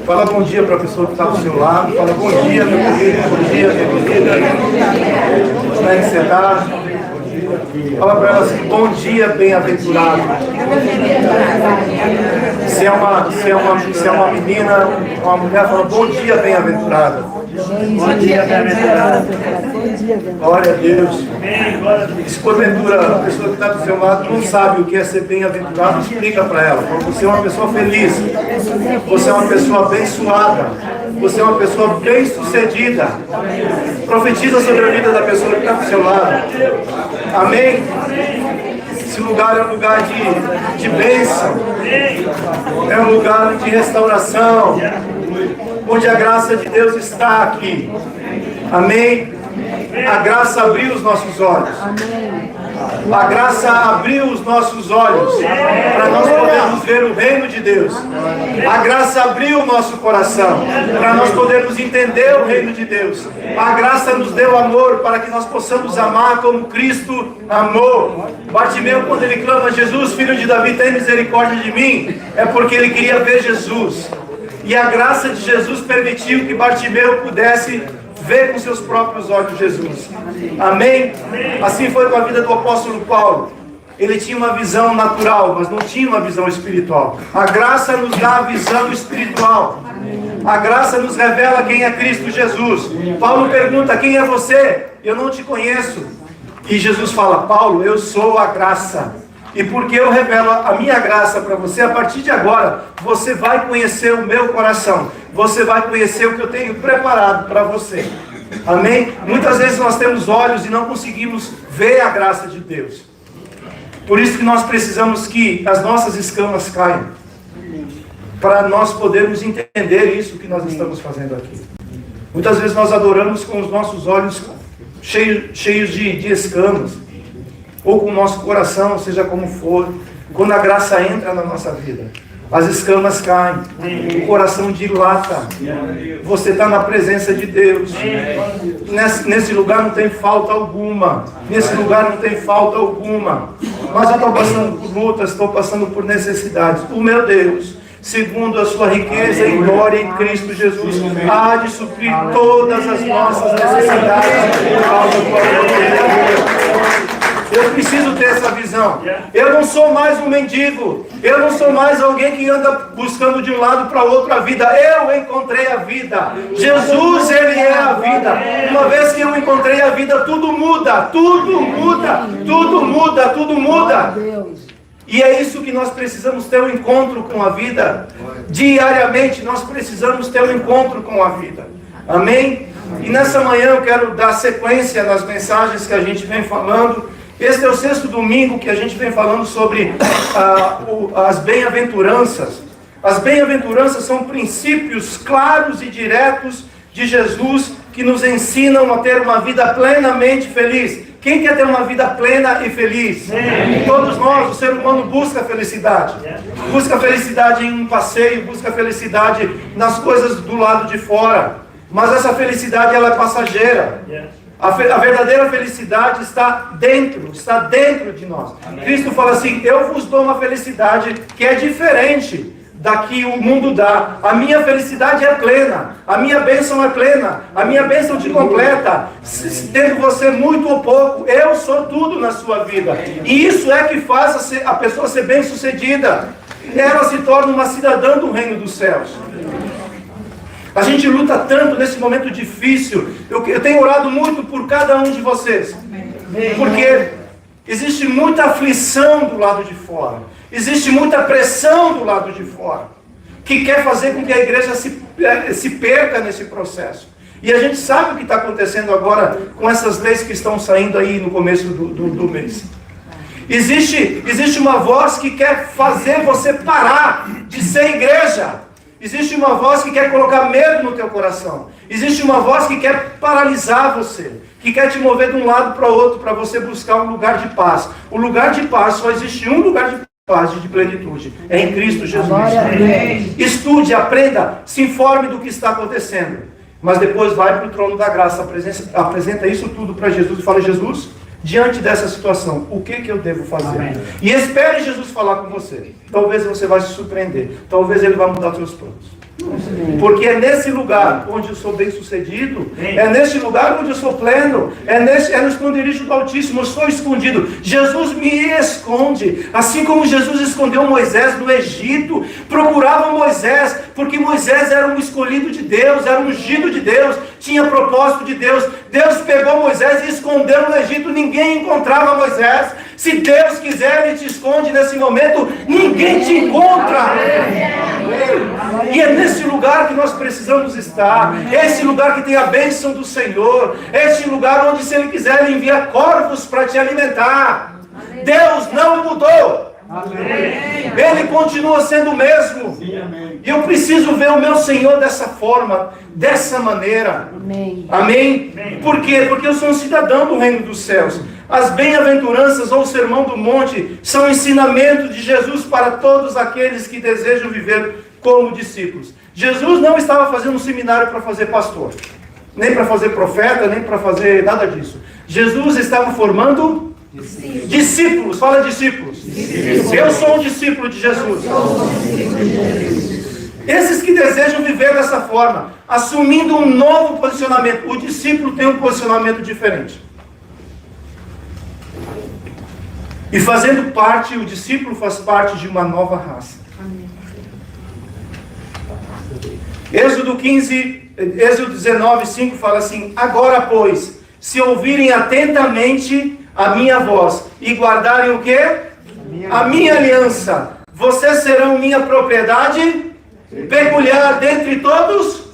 Fala bom dia para a pessoa que está do seu lado. Fala bom dia, meu querido. Bom dia, minha querida. Como é que você está? Fala para ela assim, bom dia, bem-aventurado. Se é uma menina, uma mulher, fala bom dia, bem-aventurada. Bom dia, bem-aventurada. Glória a Deus. Se porventura a pessoa que está do seu lado não sabe o que é ser bem-aventurado, explica para ela. Você é uma pessoa feliz. Você é uma pessoa abençoada. Você é uma pessoa bem-sucedida. Profetiza sobre a vida da pessoa que está do seu lado. Amém? Esse lugar é um lugar de bênção. É um lugar de restauração. Onde a graça de Deus está aqui. Amém? A graça abriu os nossos olhos. A graça abriu os nossos olhos para nós podermos ver o reino de Deus. A graça abriu o nosso coração para nós podermos entender o reino de Deus. A graça nos deu amor para que nós possamos amar como Cristo amou. Bartimeu, quando ele clama, Jesus, filho de Davi, tem misericórdia de mim, é porque ele queria ver Jesus. E a graça de Jesus permitiu que Bartimeu pudesse ver com seus próprios olhos Jesus. Amém? Assim foi com a vida do apóstolo Paulo. Ele tinha uma visão natural, mas não tinha uma visão espiritual. A graça nos dá a visão espiritual. A graça nos revela quem é Cristo Jesus. Paulo pergunta, quem é você? Eu não te conheço. E Jesus fala, Paulo, eu sou a graça. E porque eu revelo a minha graça para você, a partir de agora, você vai conhecer o meu coração. Você vai conhecer o que eu tenho preparado para você. Amém? Muitas vezes nós temos olhos e não conseguimos ver a graça de Deus. Por isso que nós precisamos que as nossas escamas caiam. Para nós podermos entender isso que nós estamos fazendo aqui. Muitas vezes nós adoramos com os nossos olhos cheios de escamas. Ou com o nosso coração, seja como for, quando a graça entra na nossa vida, as escamas caem, o coração dilata, você está na presença de Deus, nesse lugar não tem falta alguma, nesse lugar não tem falta alguma, mas eu estou passando por lutas, estou passando por necessidades, o meu Deus, segundo a sua riqueza e glória em Cristo Jesus, há de suprir todas as nossas necessidades por causa do amor de Deus. Eu preciso ter essa visão. Eu não sou mais um mendigo. Eu não sou mais alguém que anda buscando de um lado para o outro a vida. Eu encontrei a vida. Jesus, Ele é a vida. Uma vez que eu encontrei a vida, tudo muda. Tudo muda. Tudo muda. Tudo muda. E é isso que nós precisamos ter um encontro com a vida. Diariamente nós precisamos ter um encontro com a vida. Amém? E nessa manhã eu quero dar sequência nas mensagens que a gente vem falando. Este é o 6º domingo que a gente vem falando sobre as bem-aventuranças. As bem-aventuranças são princípios claros e diretos de Jesus que nos ensinam a ter uma vida plenamente feliz. Quem quer ter uma vida plena e feliz? Todos nós, o ser humano busca felicidade. Busca felicidade em um passeio, busca felicidade nas coisas do lado de fora. Mas essa felicidade ela é passageira. A verdadeira felicidade está dentro de nós. Amém. Cristo fala assim, eu vos dou uma felicidade que é diferente da que o mundo dá. A minha felicidade é plena, a minha bênção é plena, a minha bênção te completa. Tendo você muito ou pouco, eu sou tudo na sua vida. E isso é que faz a pessoa ser bem-sucedida. Ela se torna uma cidadã do reino dos céus. A gente luta tanto nesse momento difícil. Eu tenho orado muito por cada um de vocês. Porque existe muita aflição do lado de fora. Existe muita pressão do lado de fora. Que quer fazer com que a igreja se perca nesse processo. E a gente sabe o que está acontecendo agora com essas leis que estão saindo aí no começo do mês. Existe uma voz que quer fazer você parar de ser igreja. Existe uma voz que quer colocar medo no teu coração. Existe uma voz que quer paralisar você. Que quer te mover de um lado para o outro para você buscar um lugar de paz. O lugar de paz, só existe um lugar de paz e de plenitude. É em Cristo Jesus. Estude, aprenda, se informe do que está acontecendo. Mas depois vai para o trono da graça, apresenta isso tudo para Jesus e fala, Jesus, diante dessa situação, o que eu devo fazer? Amém. E espere Jesus falar com você. Talvez você vai se surpreender. Talvez Ele vai mudar os seus planos. Porque é nesse lugar onde eu sou bem sucedido, é nesse lugar onde eu sou pleno, é no esconderijo do Altíssimo, eu sou escondido. Jesus me esconde, assim como Jesus escondeu Moisés no Egito. Procurava Moisés, porque Moisés era um escolhido de Deus, era um ungido de Deus, tinha propósito de Deus. Deus pegou Moisés e escondeu no Egito, ninguém encontrava Moisés. Se Deus quiser, Ele te esconde nesse momento, ninguém te encontra. E é nesse lugar que nós precisamos estar. É esse lugar que tem a bênção do Senhor. É esse lugar onde, se Ele quiser, Ele envia corvos para te alimentar. Deus não mudou. Ele continua sendo o mesmo. E eu preciso ver o meu Senhor dessa forma, dessa maneira. Amém? Por quê? Porque eu sou um cidadão do reino dos céus. As bem-aventuranças ou o sermão do monte são ensinamentos de Jesus para todos aqueles que desejam viver como discípulos. Jesus não estava fazendo um seminário para fazer pastor, nem para fazer profeta, nem para fazer nada disso. Jesus estava formando discípulos. Fala discípulos. Eu sou um discípulo de Jesus. Esses que desejam viver dessa forma, assumindo um novo posicionamento. O discípulo tem um posicionamento diferente. E fazendo parte, o discípulo faz parte de uma nova raça. Êxodo 19, 5 fala assim: agora, pois, se ouvirem atentamente a minha voz e guardarem o quê? A minha aliança, vocês serão minha propriedade peculiar dentre todos,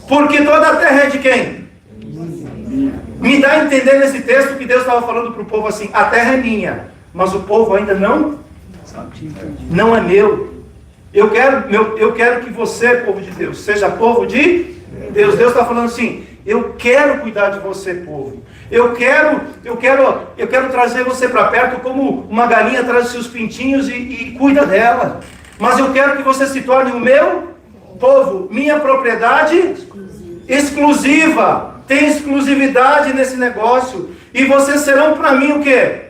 porque toda a terra é de quem? Me dá a entender nesse texto que Deus estava falando para o povo assim: a terra é minha, mas o povo ainda não é meu. Eu quero que você, povo de Deus, seja povo de Deus. Deus está falando assim: eu quero cuidar de você, povo. Eu quero trazer você para perto como uma galinha traz seus pintinhos e cuida dela. Mas eu quero que você se torne o meu povo, minha propriedade exclusiva. Tem exclusividade nesse negócio. E vocês serão para mim o quê?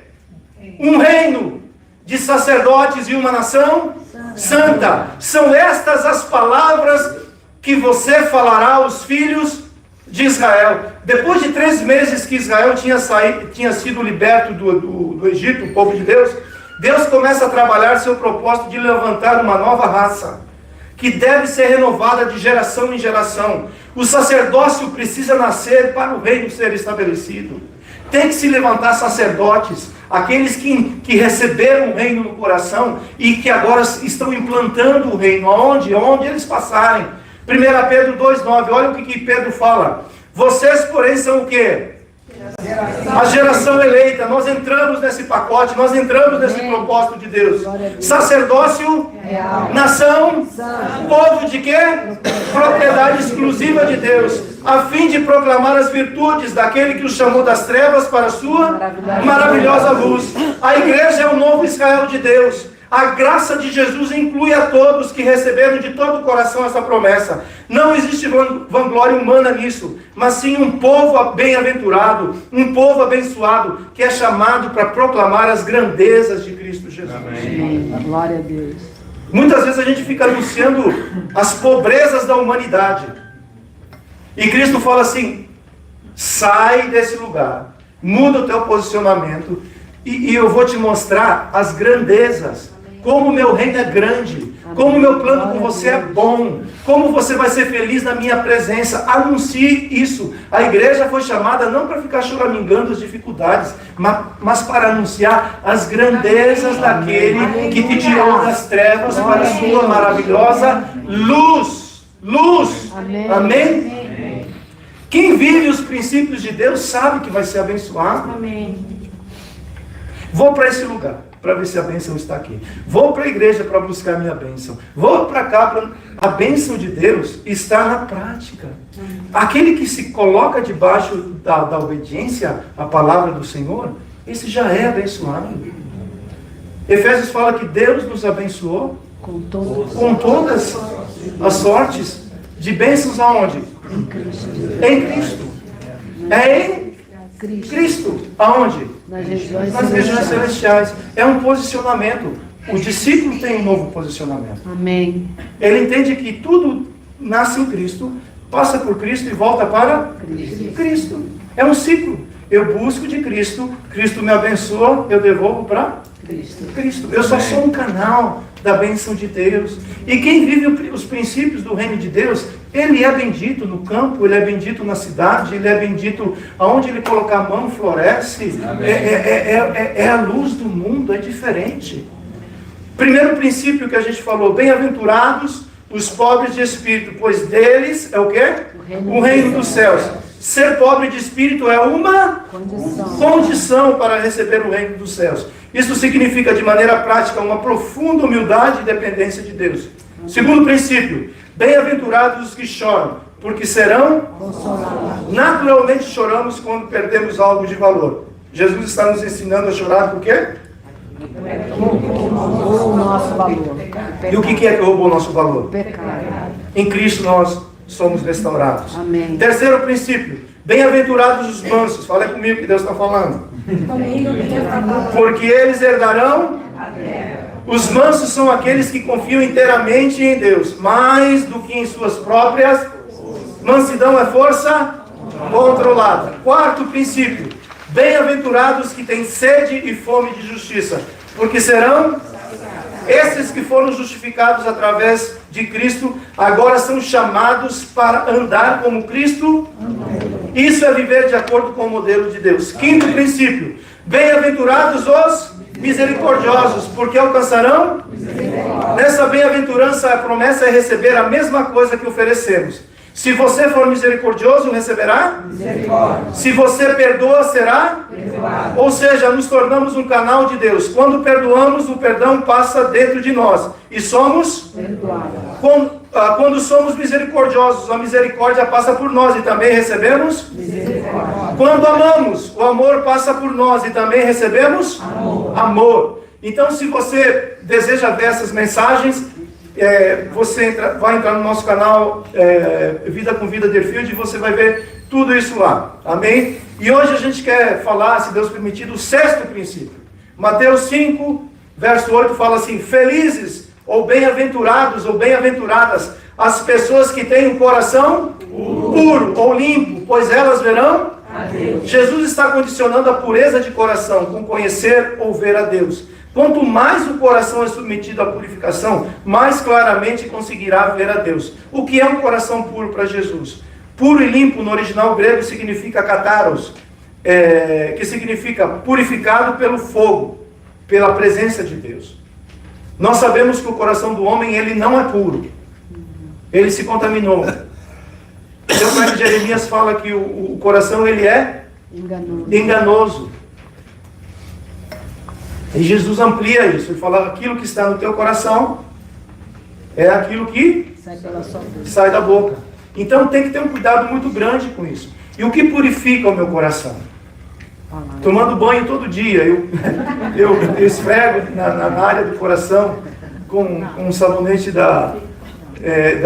Um reino de sacerdotes e uma nação santa. São estas as palavras que você falará aos filhos de Israel. Depois de 3 meses que Israel tinha sido liberto do Egito, o povo de Deus, Deus começa a trabalhar seu propósito de levantar uma nova raça, que deve ser renovada de geração em geração. O sacerdócio precisa nascer para o reino ser estabelecido. Tem que se levantar sacerdotes, aqueles que receberam o reino no coração e que agora estão implantando o reino, onde eles passarem. 1 Pedro 2,9, olha o que Pedro fala. Vocês, porém, são o quê? A geração eleita. Nós entramos nesse pacote, nós entramos nesse propósito de Deus. Sacerdócio, nação, povo de quê? Propriedade exclusiva de Deus, a fim de proclamar as virtudes daquele que os chamou das trevas para a sua maravilhosa luz. A igreja é o novo Israel de Deus. A graça de Jesus inclui a todos que receberam de todo o coração essa promessa. Não existe vanglória humana nisso, mas sim um povo bem-aventurado, um povo abençoado, que é chamado para proclamar as grandezas de Cristo Jesus. Amém. Glória a Deus. Muitas vezes a gente fica anunciando as pobrezas da humanidade. E Cristo fala assim: sai desse lugar, muda o teu posicionamento, e eu vou te mostrar as grandezas. Como o meu reino é grande, como o meu plano com você é bom, como você vai ser feliz na minha presença. Anuncie isso. A igreja foi chamada não para ficar choramingando as dificuldades, mas para anunciar as grandezas daquele que te tirou das trevas para a sua maravilhosa luz. Amém? Quem vive os princípios de Deus sabe que vai ser abençoado. Vou para esse lugar para ver se a bênção está aqui. Vou para a igreja para buscar a minha bênção. Vou para cá. A bênção de Deus está na prática. Aquele que se coloca debaixo da obediência à palavra do Senhor, esse já é abençoado. Efésios fala que Deus nos abençoou com todas as sortes de bênçãos aonde? Em Cristo. É em Cristo. Aonde? Nas regiões celestiais. É um posicionamento. O discípulo tem um novo posicionamento. Amém. Ele entende que tudo nasce em Cristo, passa por Cristo e volta para Cristo. É um ciclo. Eu busco de Cristo, Cristo me abençoa, eu devolvo para Cristo. Eu só sou um canal da bênção de Deus. E quem vive os princípios do reino de Deus, ele é bendito no campo, ele é bendito na cidade, ele é bendito aonde ele colocar a mão, floresce. É a luz do mundo, é diferente. Primeiro princípio que a gente falou, bem-aventurados os pobres de espírito, pois deles é o quê? O reino dos céus. Ser pobre de espírito é uma condição para receber o reino dos céus. Isso significa, de maneira prática, uma profunda humildade e dependência de Deus. Segundo princípio, bem-aventurados os que choram, porque serão consolados. Naturalmente choramos quando perdemos algo de valor. Jesus está nos ensinando a chorar por quê? Roubou o nosso valor. E o que é que roubou o nosso valor? Pecado. Em Cristo nós somos restaurados. Amém. Terceiro princípio, bem-aventurados os mansos. Fala comigo que Deus está falando. Porque eles herdarão. Os mansos são aqueles que confiam inteiramente em Deus, mais do que em suas próprias. Mansidão é força controlada. Quarto princípio, bem-aventurados que têm sede e fome de justiça, porque serão. Esses que foram justificados através de Cristo, agora são chamados para andar como Cristo. Isso é viver de acordo com o modelo de Deus. Quinto princípio, bem-aventurados os misericordiosos, porque alcançarão. Nessa bem-aventurança a promessa é receber a mesma coisa que oferecemos. Se você for misericordioso, receberá? Misericórdia. Se você perdoa, será? Perdoado. Ou seja, nos tornamos um canal de Deus. Quando perdoamos, o perdão passa dentro de nós. E somos? Perdoados. Quando somos misericordiosos, a misericórdia passa por nós e também recebemos? Misericórdia. Quando amamos, o amor passa por nós e também recebemos? Amor. Então, se você deseja ver essas mensagens, você vai entrar no nosso canal Vida com Vida Deerfield e você vai ver tudo isso lá, amém? E hoje a gente quer falar, se Deus permitir, do sexto princípio. Mateus 5, verso 8 fala assim: felizes ou bem-aventurados ou bem-aventuradas as pessoas que têm um coração puro ou limpo, pois elas verão a Deus. Jesus está condicionando a pureza de coração com conhecer ou ver a Deus. Quanto mais o coração é submetido à purificação, mais claramente conseguirá ver a Deus. O que é um coração puro para Jesus? Puro e limpo no original grego significa kataros, que significa purificado pelo fogo, pela presença de Deus. Nós sabemos que o coração do homem ele não é puro. Ele se contaminou. Então, o profeta Jeremias fala que o coração ele é enganoso. E Jesus amplia isso, ele fala: aquilo que está no teu coração é aquilo que sai da boca. Então tem que ter um cuidado muito grande com isso. E o que purifica o meu coração? Tomando banho todo dia, eu esfrego na área do coração com um sabonete da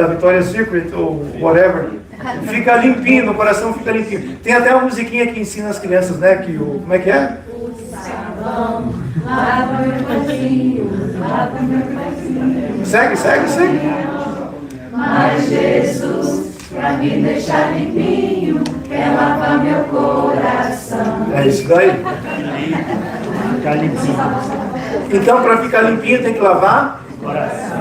Victoria's Secret ou whatever. Fica limpinho, meu coração fica limpinho. Tem até uma musiquinha que ensina as crianças, né? Como é que é? Lava meu pezinho, lava meu pezinho. Segue. Mas Jesus, pra me deixar limpinho, quer lavar meu coração. É isso daí. Então, para ficar limpinho, tem que lavar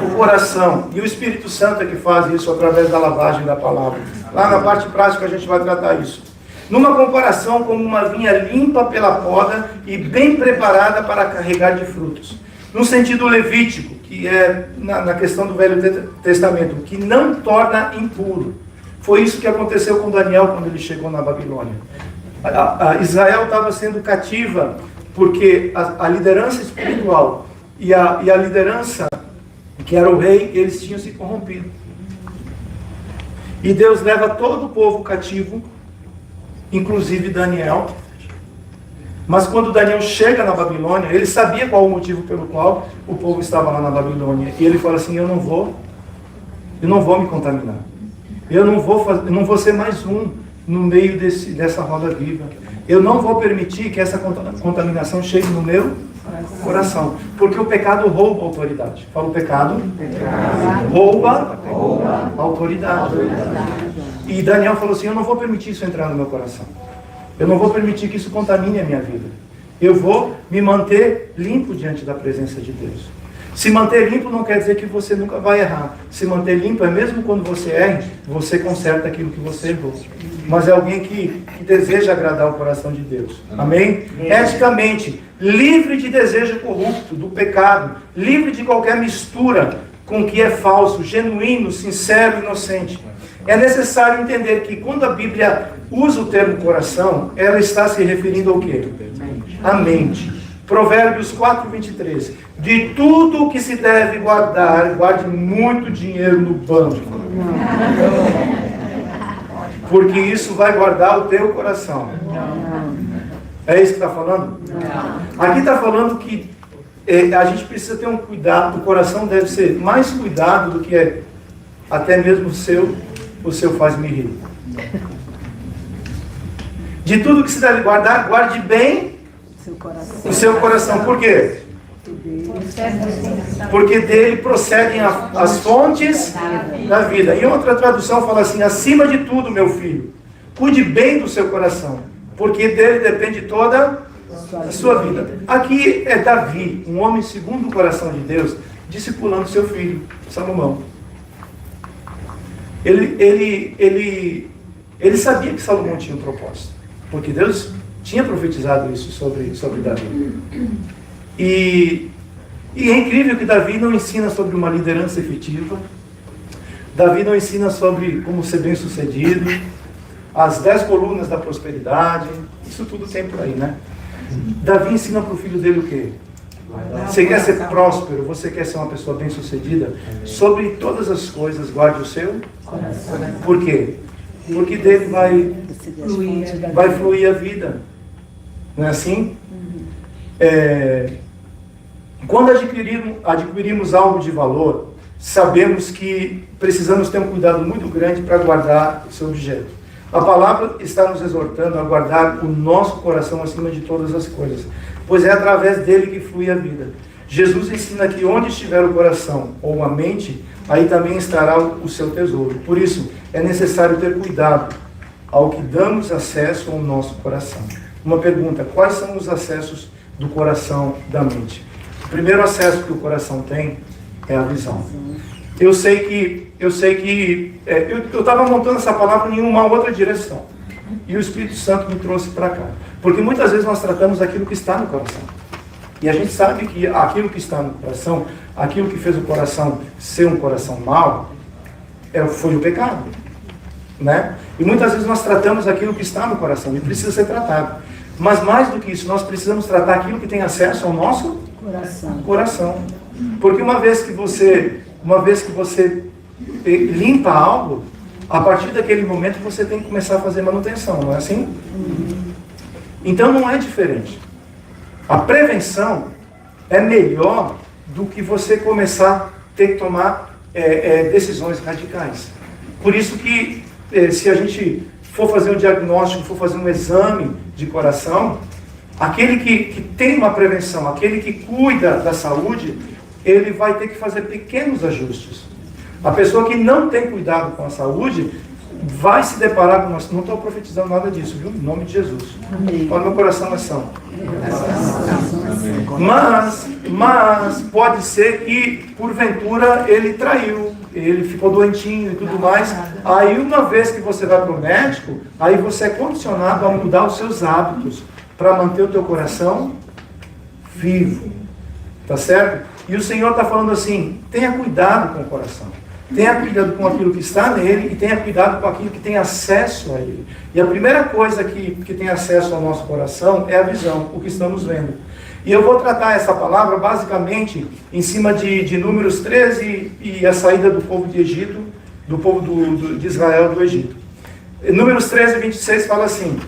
o coração. E o Espírito Santo é que faz isso através da lavagem da palavra. Lá na parte prática a gente vai tratar isso. Numa comparação como uma vinha limpa pela poda e bem preparada para carregar de frutos. No sentido levítico, que é na questão do Velho Testamento, que não torna impuro. Foi isso que aconteceu com Daniel quando ele chegou na Babilônia. Israel estava sendo cativa porque a liderança espiritual e a liderança, que era o rei, eles tinham se corrompido. E Deus leva todo o povo cativo, inclusive Daniel. Mas quando Daniel chega na Babilônia, ele sabia qual o motivo pelo qual o povo estava lá na Babilônia. E ele fala assim: eu não vou me contaminar. Eu não vou ser mais um no meio dessa roda viva. Eu não vou permitir que essa contaminação chegue no meu coração. Porque o pecado rouba a autoridade. Fala, o pecado rouba a autoridade. E Daniel falou assim, eu não vou permitir isso entrar no meu coração. Eu não vou permitir que isso contamine a minha vida. Eu vou me manter limpo diante da presença de Deus. Se manter limpo não quer dizer que você nunca vai errar. Se manter limpo é mesmo quando você erra, você conserta aquilo que você errou. Mas é alguém que deseja agradar o coração de Deus. Amém? Eticamente, livre de desejo corrupto, do pecado, livre de qualquer mistura com o que é falso, genuíno, sincero, inocente. É necessário entender que quando a Bíblia usa o termo coração, ela está se referindo ao quê? A mente. Provérbios 4:23. De tudo o que se deve guardar, guarde muito dinheiro no banco. Porque isso vai guardar o teu coração. É isso que está falando? Aqui está falando que a gente precisa ter um cuidado. O coração deve ser mais cuidado do que até mesmo o seu faz-me rir. De tudo que se deve guardar, guarde bem o seu coração. Por quê? Porque dele procedem as fontes da vida. Em outra tradução fala assim, acima de tudo, meu filho, cuide bem do seu coração, porque dele depende toda a sua vida. Aqui é Davi, um homem segundo o coração de Deus, discipulando seu filho, Salomão. Ele sabia que Salomão tinha um propósito, porque Deus tinha profetizado isso sobre Davi. E é incrível que Davi não ensina sobre uma liderança efetiva. Davi não ensina sobre como ser bem sucedido, as 10 colunas da prosperidade, isso tudo tem por aí, né? Davi ensina para o filho dele o quê? Você quer ser próspero, você quer ser uma pessoa bem sucedida? Sobre todas as coisas, guarde o seu coração. Por quê? Porque dele vai fluir a vida. Não é assim? Quando adquirimos algo de valor, sabemos que precisamos ter um cuidado muito grande para guardar esse objeto. A palavra está nos exortando a guardar o nosso coração acima de todas as coisas, pois é através dele que flui a vida. Jesus ensina que onde estiver o coração ou a mente, aí também estará o seu tesouro. Por isso, é necessário ter cuidado ao que damos acesso ao nosso coração. Uma pergunta, quais são os acessos do coração da mente? O primeiro acesso que o coração tem é a visão. Eu estava montando essa palavra em uma outra direção. E o Espírito Santo me trouxe para cá. Porque muitas vezes nós tratamos aquilo que está no coração. E a gente sabe que aquilo que está no coração, aquilo que fez o coração ser um coração mau, foi o pecado. Né? E muitas vezes nós tratamos aquilo que está no coração e precisa ser tratado. Mas mais do que isso, nós precisamos tratar aquilo que tem acesso ao nosso coração. Porque uma vez que você limpa algo, a partir daquele momento você tem que começar a fazer manutenção, não é assim? Então não é diferente. A prevenção é melhor do que você começar a ter que tomar decisões radicais. Por isso que se a gente for fazer um diagnóstico, for fazer um exame de coração, aquele que tem uma prevenção, aquele que cuida da saúde, ele vai ter que fazer pequenos ajustes. A pessoa que não tem cuidado com a saúde vai se deparar com... Não estou profetizando nada disso, viu? Em nome de Jesus. Olha, meu coração é são. Mas pode ser que, porventura, ele traiu, ele ficou doentinho e tudo mais. Aí, uma vez que você vai para o médico, aí você é condicionado a mudar os seus hábitos para manter o teu coração vivo. Tá certo? E o Senhor está falando assim, tenha cuidado com o coração. Tenha cuidado com aquilo que está nele e tenha cuidado com aquilo que tem acesso a ele. E a primeira coisa que tem acesso ao nosso coração é a visão, o que estamos vendo. E eu vou tratar essa palavra basicamente em cima de Números 13 e a saída do povo de Egito, do povo de Israel do Egito. Números 13, 26 fala assim,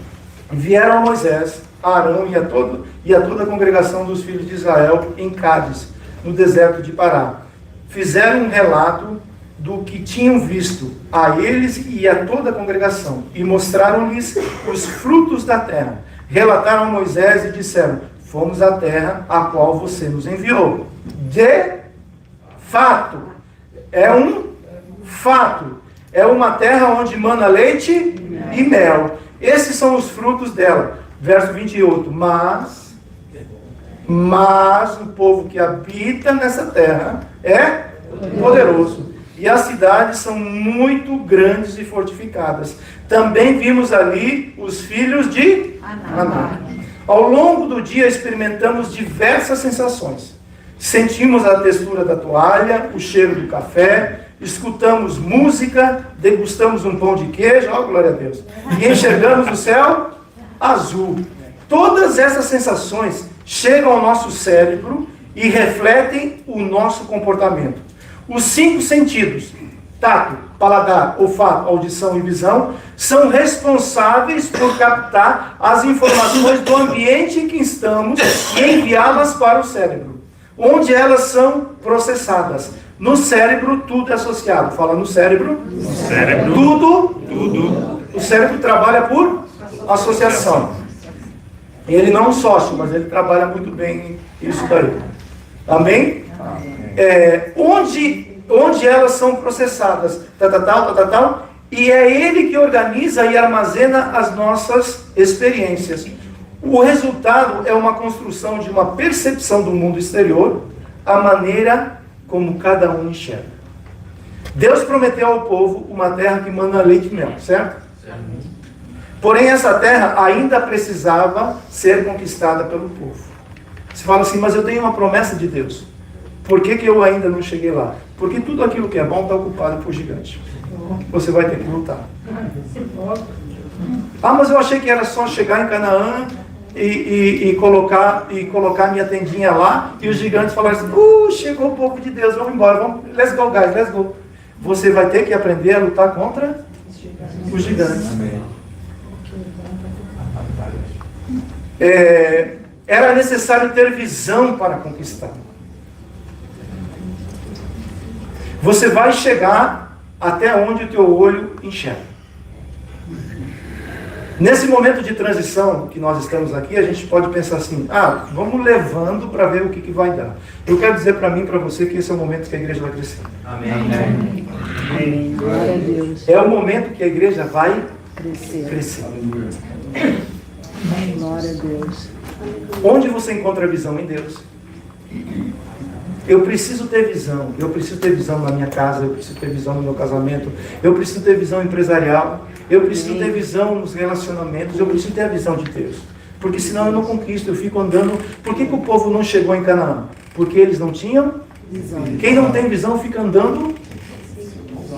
vieram Moisés, Arão e a toda a congregação dos filhos de Israel em Cádiz, no deserto de Pará. Fizeram um relato do que tinham visto a eles e a toda a congregação, e mostraram-lhes os frutos da terra. Relataram a Moisés e disseram, fomos à terra a qual você nos enviou. De fato, é um fato. É uma terra onde mana leite e mel. Esses são os frutos dela. Verso 28. Mas o povo que habita nessa terra é poderoso. E as cidades são muito grandes e fortificadas. Também vimos ali os filhos de Anak. Ao longo do dia experimentamos diversas sensações. Sentimos a textura da toalha, o cheiro do café, escutamos música, degustamos um pão de queijo, oh, glória a Deus, e enxergamos o céu azul. Todas essas sensações chegam ao nosso cérebro e refletem o nosso comportamento. Os 5 sentidos, tato, paladar, olfato, audição e visão, são responsáveis por captar as informações do ambiente em que estamos e enviá-las para o cérebro, onde elas são processadas. No cérebro, tudo é associado. Fala no cérebro. No cérebro. Tudo. O cérebro trabalha por associação. Ele não é um sócio, mas ele trabalha muito bem isso daí. Amém? Onde elas são processadas. E é ele que organiza e armazena as nossas experiências. O resultado é uma construção de uma percepção do mundo exterior, a maneira como cada um enxerga. Deus prometeu ao povo uma terra que mana leite e mel, certo? Porém, essa terra ainda precisava ser conquistada pelo povo. Você fala assim, mas eu tenho uma promessa de Deus. Por que eu ainda não cheguei lá? Porque tudo aquilo que é bom está ocupado por gigantes. Você vai ter que lutar. Ah, mas eu achei que era só chegar em Canaã e colocar minha tendinha lá, e os gigantes falaram assim, chegou o povo de Deus, vamos embora, let's go guys, let's go. Você vai ter que aprender a lutar contra os gigantes. Era necessário ter visão para conquistar. Você vai chegar até onde o teu olho enxerga. Nesse momento de transição que nós estamos aqui, a gente pode pensar assim, vamos levando para ver o que vai dar. Eu quero dizer para mim e para você que esse é o momento que a igreja vai crescer. Amém. Amém. Glória a Deus. É o momento que a igreja vai crescer. Glória a Deus. Onde você encontra a visão? Em Deus. Eu preciso ter visão. Eu preciso ter visão na minha casa. Eu preciso ter visão no meu casamento. Eu preciso ter visão empresarial. Eu preciso ter visão nos relacionamentos. Eu preciso ter a visão de Deus. Porque senão eu não conquisto. Eu fico andando. Por que o povo não chegou em Canaã? Porque eles não tinham visão. Quem não tem visão fica andando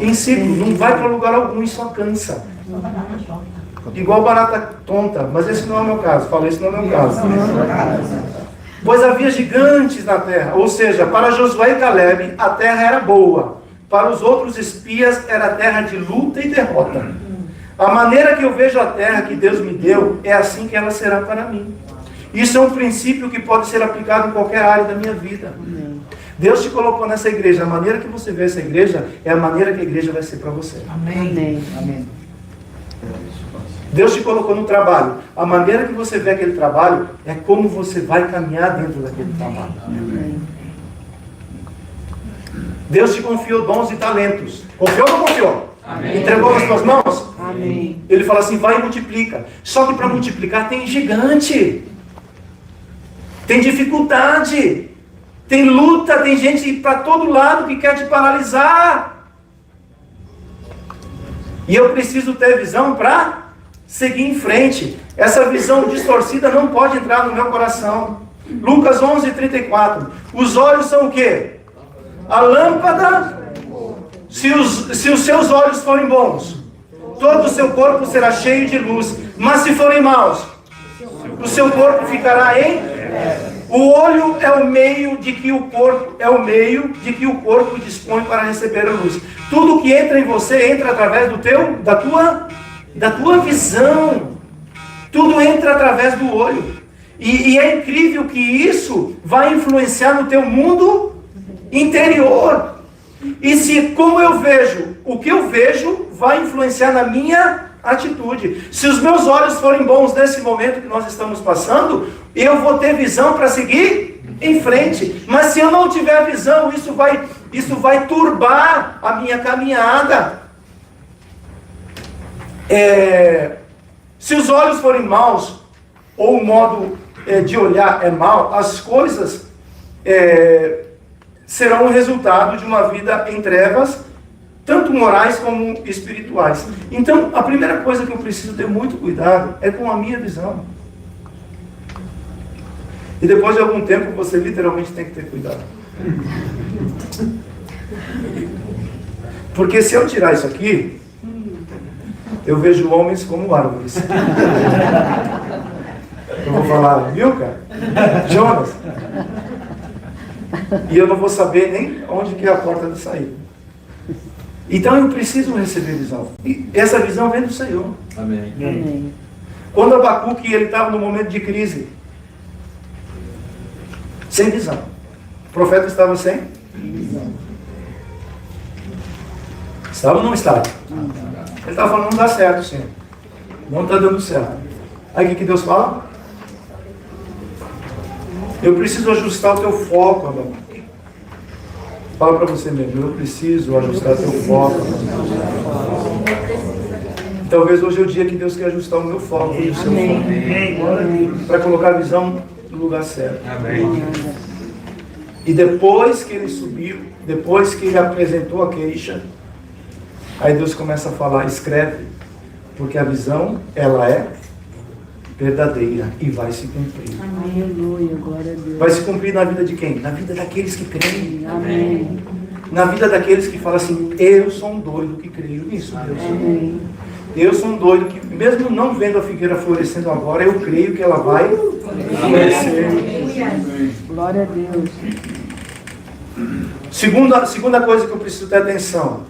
em círculo. Não vai para lugar algum e só cansa. Igual barata tonta. Mas esse não é o meu caso. Fala, esse não é o meu caso. Pois havia gigantes na terra. Ou seja, para Josué e Caleb, a terra era boa. Para os outros espias, era terra de luta e derrota. A maneira que eu vejo a terra que Deus me deu, é assim que ela será para mim. Isso é um princípio que pode ser aplicado em qualquer área da minha vida. Deus te colocou nessa igreja. A maneira que você vê essa igreja, é a maneira que a igreja vai ser para você. Amém. Amém. Deus te colocou no trabalho. A maneira que você vê aquele trabalho é como você vai caminhar dentro daquele trabalho. Deus te confiou dons e talentos. Confiou ou não confiou? Amém. Entregou nas tuas mãos? Amém. Ele fala assim, vai e multiplica. Só que para multiplicar tem gigante. Tem dificuldade. Tem luta, tem gente para todo lado que quer te paralisar. E eu preciso ter visão para seguir em frente. Essa visão distorcida não pode entrar no meu coração. Lucas 11:34. Os olhos são o quê? A lâmpada. Se os seus olhos forem bons, todo o seu corpo será cheio de luz. Mas se forem maus, o seu corpo ficará em... O olho é o meio de que o corpo dispõe para receber a luz. Tudo que entra em você entra através da tua visão. Tudo entra através do olho. E é incrível que isso vai influenciar no teu mundo interior. E se como eu vejo, o que eu vejo vai influenciar na minha atitude. Se os meus olhos forem bons nesse momento que nós estamos passando, eu vou ter visão para seguir em frente. Mas se eu não tiver visão, isso vai turbar a minha caminhada. Se os olhos forem maus, ou o modo de olhar é mau, as coisas serão o resultado de uma vida em trevas, tanto morais como espirituais. Então, a primeira coisa que eu preciso ter muito cuidado é com a minha visão. E depois de algum tempo, você literalmente tem que ter cuidado. Porque se eu tirar isso aqui, eu vejo homens como árvores. Eu vou falar, viu, cara? Jonas. E eu não vou saber nem onde que é a porta de saída. Então eu preciso receber visão. E essa visão vem do Senhor. Amém. Amém. Quando Abacuque ele estava no momento de crise, sem visão. O profeta estava sem visão. Estava ou não estava? Ele estava falando, não dá certo, Senhor. Não está dando certo. Aí o que Deus fala? Eu preciso ajustar o teu foco, Abacuque. Fala para você mesmo, eu preciso ajustar o teu foco. Talvez hoje é o dia que Deus quer ajustar o meu foco e o seu foco. Para colocar a visão no lugar certo. Amém. E depois que ele subiu, depois que ele apresentou a queixa, aí Deus começa a falar, escreve, porque a visão, ela é verdadeira e vai se cumprir. Aleluia, glória a Deus. Vai se cumprir na vida de quem? Na vida daqueles que creem. Amém. Na vida daqueles que falam assim, eu sou um doido que creio nisso, Deus. Amém. Eu sou um doido que, mesmo não vendo a figueira florescendo agora, eu creio que ela vai florescer. Glória a Deus. Segunda coisa que eu preciso ter atenção,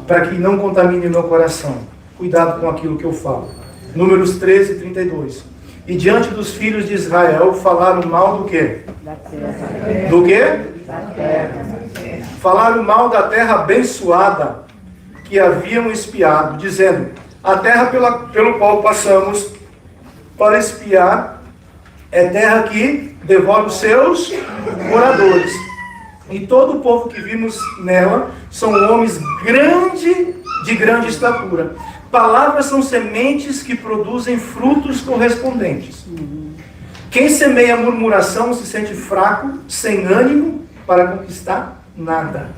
para que não contamine meu coração. Cuidado com aquilo que eu falo. Números 13, 32. E diante dos filhos de Israel falaram mal do quê? Da terra. Do quê? Da terra. Falaram mal da terra abençoada que haviam espiado, dizendo, a terra pelo qual passamos para espiar é terra que devora os seus moradores. E todo o povo que vimos nela são homens de grande estatura. Palavras são sementes que produzem frutos correspondentes. Quem semeia murmuração se sente fraco, sem ânimo para conquistar nada.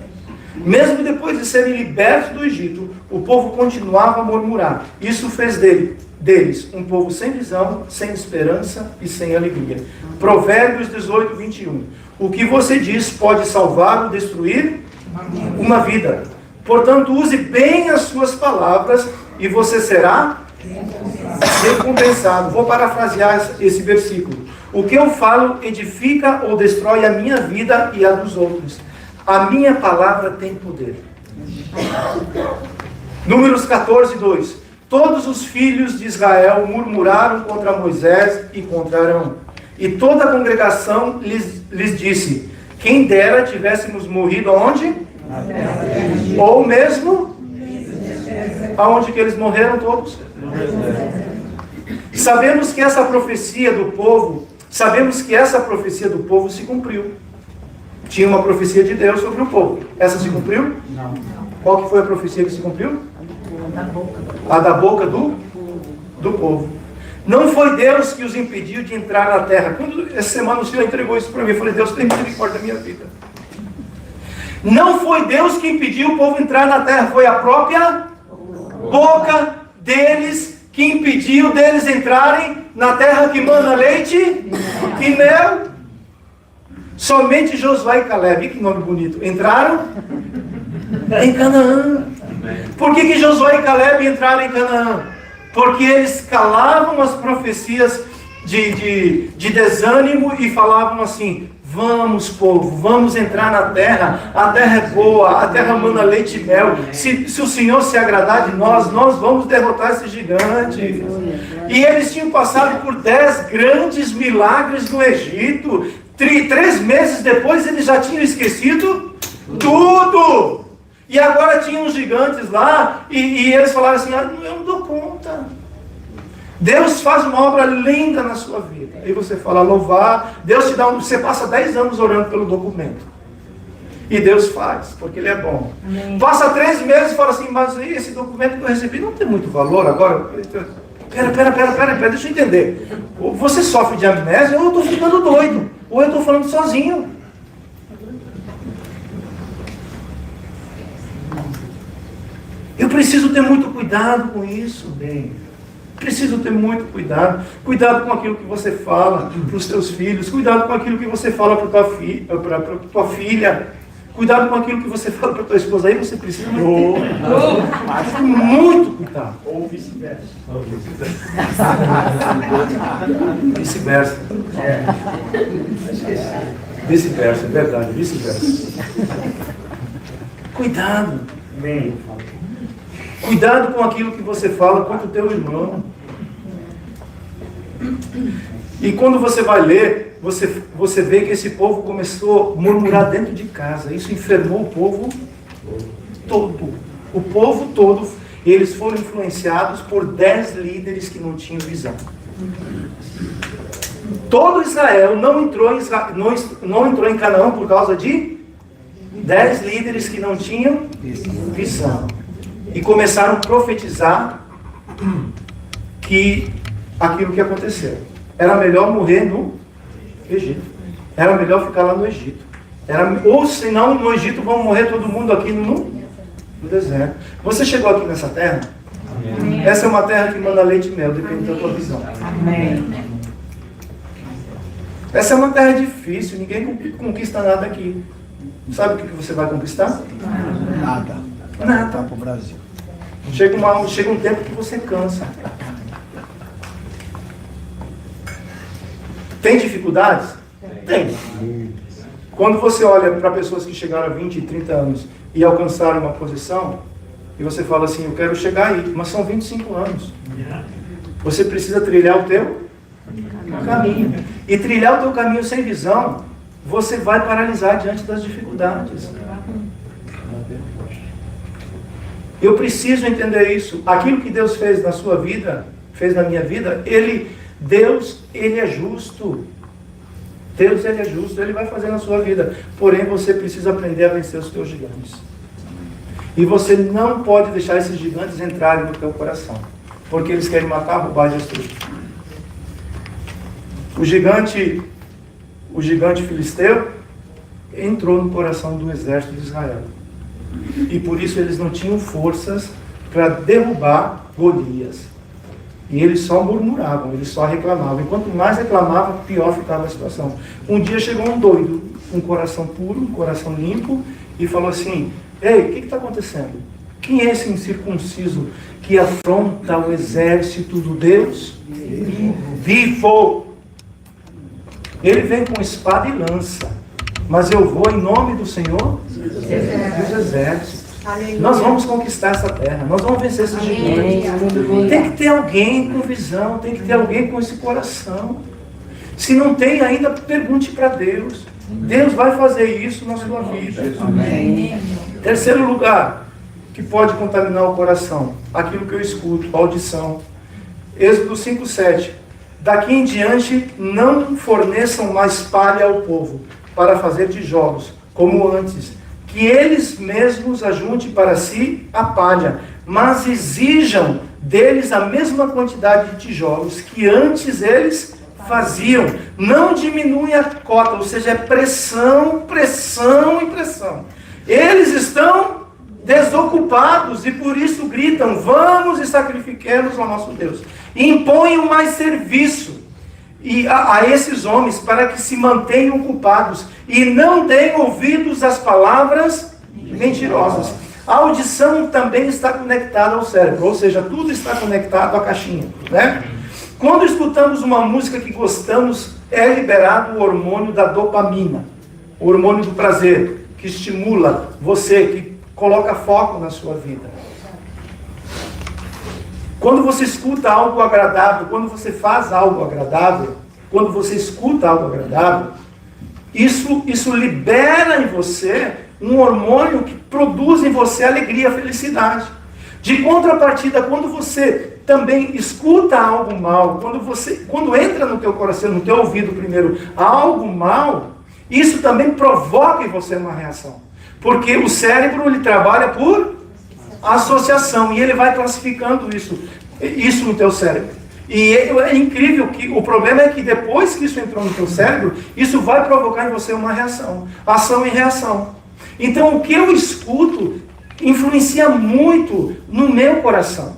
Mesmo depois de serem libertos do Egito, o povo continuava a murmurar. Isso fez deles um povo sem visão, sem esperança e sem alegria. Provérbios 18, 21. O que você diz pode salvar ou destruir uma vida. Portanto, use bem as suas palavras e você será recompensado. Vou parafrasear esse versículo. O que eu falo edifica ou destrói a minha vida e a dos outros. A minha palavra tem poder. Números 14, 2. Todos os filhos de Israel murmuraram contra Moisés e contra Arão. E toda a congregação lhes disse, quem dera tivéssemos morrido aonde? Ou mesmo aonde que eles morreram todos? Sabemos que essa profecia do povo se cumpriu. Tinha uma profecia de Deus sobre o povo. Essa se cumpriu? Não. Qual que foi a profecia que se cumpriu? A da boca do povo. Não foi Deus que os impediu de entrar na terra. Quando essa semana o Senhor entregou isso para mim, eu falei, Deus tem misericórdia da minha vida. Não foi Deus que impediu o povo de entrar na terra, foi a própria boca deles que impediu deles entrarem na terra que mana leite e mel. Somente Josué e Caleb, que nome bonito, entraram em Canaã. Por que Josué e Caleb entraram em Canaã? Porque eles calavam as profecias de desânimo e falavam assim, vamos povo, vamos entrar na terra, a terra é boa, a terra mana leite e mel, se o Senhor se agradar de nós vamos derrotar esse gigante. E eles tinham passado por 10 grandes milagres no Egito, 3 meses depois eles já tinham esquecido Tudo! E agora tinha uns gigantes lá, e eles falaram assim, eu não dou conta. Deus faz uma obra linda na sua vida. E você fala, louvar, Deus te dá você passa 10 anos orando pelo documento. E Deus faz, porque Ele é bom. Amém. Passa 3 meses e fala assim, mas esse documento que eu recebi não tem muito valor agora. Pera, deixa eu entender. Você sofre de amnésia ou eu estou ficando doido? Ou eu estou falando sozinho? Eu preciso ter muito cuidado com isso, bem. Preciso ter muito cuidado. Cuidado com aquilo que você fala para os teus filhos. Cuidado com aquilo que você fala para tua filha. Cuidado com aquilo que você fala para tua esposa. Aí você precisa ter muito cuidado. Ou vice-versa. Vice-versa. Vice-versa, é verdade. Vice-versa. Cuidado. Bem. Cuidado com aquilo que você fala contra o teu irmão. E quando você vai ler, você vê que esse povo começou a murmurar dentro de casa. Isso enfermou o povo todo. O povo todo. E eles foram influenciados por 10 líderes que não tinham visão. Todo Israel não entrou em Canaã por causa de 10 líderes que não tinham visão. E começaram a profetizar que aquilo que aconteceu. Era melhor morrer no Egito. Era melhor ficar lá no Egito. Ou senão no Egito vão morrer todo mundo aqui no deserto. Você chegou aqui nessa terra? Amém. Essa é uma terra que manda leite e mel, depende da tua visão. Amém. Essa é uma terra difícil, ninguém conquista nada aqui. Sabe o que você vai conquistar? Nada. Para o Brasil. Chega um tempo que você cansa. Tem dificuldades? Tem. Quando você olha para pessoas que chegaram a 20 e 30 anos e alcançaram uma posição, e você fala assim, eu quero chegar aí, mas são 25 anos. Você precisa trilhar o teu caminho. E trilhar o teu caminho sem visão, você vai paralisar diante das dificuldades. Eu preciso entender isso. Aquilo que Deus fez na sua vida, fez na minha vida, Deus, Ele é justo. Deus, Ele é justo, Ele vai fazer na sua vida. Porém, você precisa aprender a vencer os teus gigantes. E você não pode deixar esses gigantes entrarem no teu coração. Porque eles querem matar, roubar e destruir. O gigante filisteu entrou no coração do exército de Israel. E por isso eles não tinham forças para derrubar Golias. E eles só murmuravam, eles só reclamavam. E quanto mais reclamavam, pior ficava a situação. Um dia chegou um doido, com um coração puro, um coração limpo, e falou assim, ei, o que está acontecendo? Quem é esse incircunciso que afronta o exército do Deus vivo? Ele vem com espada e lança. Mas eu vou em nome do Senhor dos exércitos. Aleluia. Nós vamos conquistar essa terra. Nós vamos vencer esses gigantes. Tem que ter alguém com visão. Tem que ter alguém com esse coração. Se não tem ainda, pergunte para Deus. Deus vai fazer isso na sua vida. Amém. Terceiro lugar, que pode contaminar o coração. Aquilo que eu escuto, a audição. Êxodo 5:7. Daqui em diante, não forneçam mais palha ao povo, para fazer tijolos, como antes, que eles mesmos ajuntem para si a palha, mas exijam deles a mesma quantidade de tijolos que antes eles faziam. Não diminui a cota, ou seja, é pressão, pressão e pressão. Eles estão desocupados e por isso gritam, vamos e sacrifiquemos ao nosso Deus. E imponham mais serviço a esses homens para que se mantenham ocupados e não deem ouvidos às palavras mentirosas. A audição também está conectada ao cérebro, ou seja, tudo está conectado à caixinha, né? Quando escutamos uma música que gostamos, é liberado o hormônio da dopamina, o hormônio do prazer, que estimula você, que coloca foco na sua vida. Quando você escuta algo agradável, quando você faz algo agradável, quando você escuta algo agradável, isso libera em você um hormônio que produz em você alegria, felicidade. De contrapartida, quando você também escuta algo mal, quando entra no teu coração, no teu ouvido primeiro, algo mal, isso também provoca em você uma reação. Porque o cérebro, ele trabalha por associação, e ele vai classificando isso no teu cérebro. E é incrível que o problema é que depois que isso entrou no teu cérebro, isso vai provocar em você uma reação, ação e reação. Então o que eu escuto influencia muito no meu coração.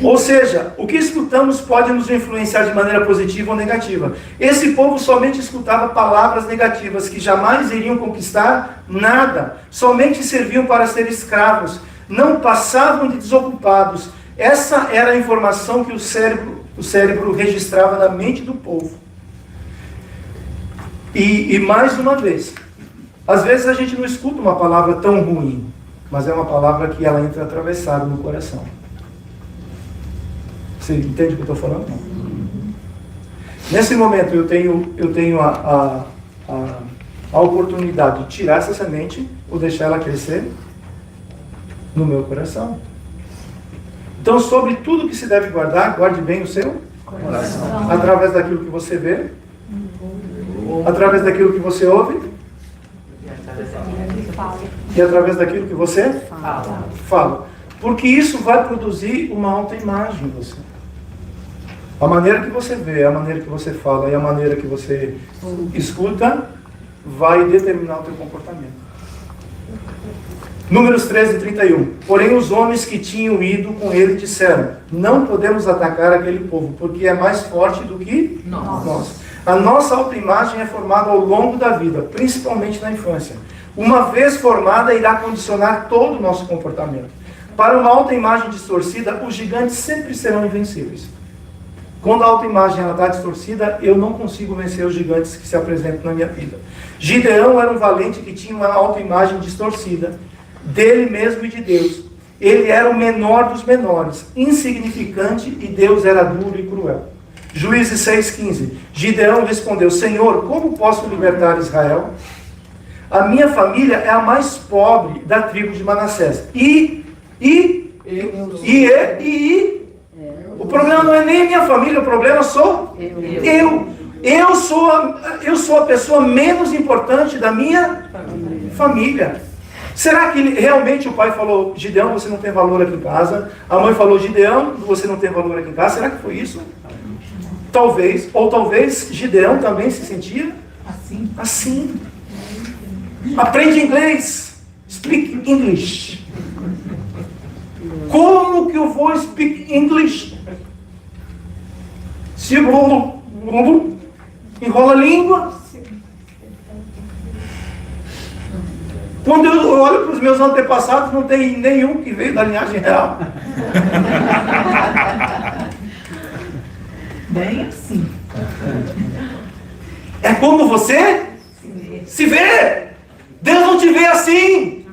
Ou seja, o que escutamos pode nos influenciar de maneira positiva ou negativa. Esse povo somente escutava palavras negativas que jamais iriam conquistar nada, somente serviam para ser escravos, não passavam de desocupados. Essa era a informação que o cérebro registrava na mente do povo. E mais uma vez, às vezes a gente não escuta uma palavra tão ruim, mas é uma palavra que ela entra atravessada no coração. Você entende o que eu estou falando? Não. Nesse momento eu tenho a oportunidade de tirar essa semente ou deixar ela crescer no meu coração. Então, sobre tudo que se deve guardar, guarde bem o seu coração. Através daquilo que você vê, através daquilo que você ouve, e através daquilo que você fala. Porque isso vai produzir uma autoimagem em você. A maneira que você vê, a maneira que você fala e a maneira que você escuta vai determinar o teu comportamento. Números 13:31. Porém os homens que tinham ido com ele disseram: não podemos atacar aquele povo, porque é mais forte do que nós. A nossa autoimagem é formada ao longo da vida, principalmente na infância. Uma vez formada, irá condicionar todo o nosso comportamento. Para uma autoimagem distorcida, os gigantes sempre serão invencíveis. Quando a autoimagem está distorcida, eu não consigo vencer os gigantes que se apresentam na minha vida. Gideão era um valente que tinha uma autoimagem distorcida, dele mesmo e de Deus. Ele era o menor dos menores, insignificante, e Deus era duro e cruel. Juízes 6:15. Gideão respondeu: Senhor, como posso libertar Israel? A minha família é a mais pobre da tribo de Manassés. O problema não é nem a minha família, o problema sou eu. Eu sou a pessoa menos importante da minha família. Será que realmente o pai falou: Gideão, você não tem valor aqui em casa? A mãe falou: Gideão, você não tem valor aqui em casa? Será que foi isso? Talvez. Ou talvez Gideão também se sentia assim. Aprende inglês. Speak English. Como que eu vou speak English? Se enrola a língua. Quando eu olho para os meus antepassados, não tem nenhum que veio da linhagem real. Bem assim. É como você se vê. Deus não te vê assim.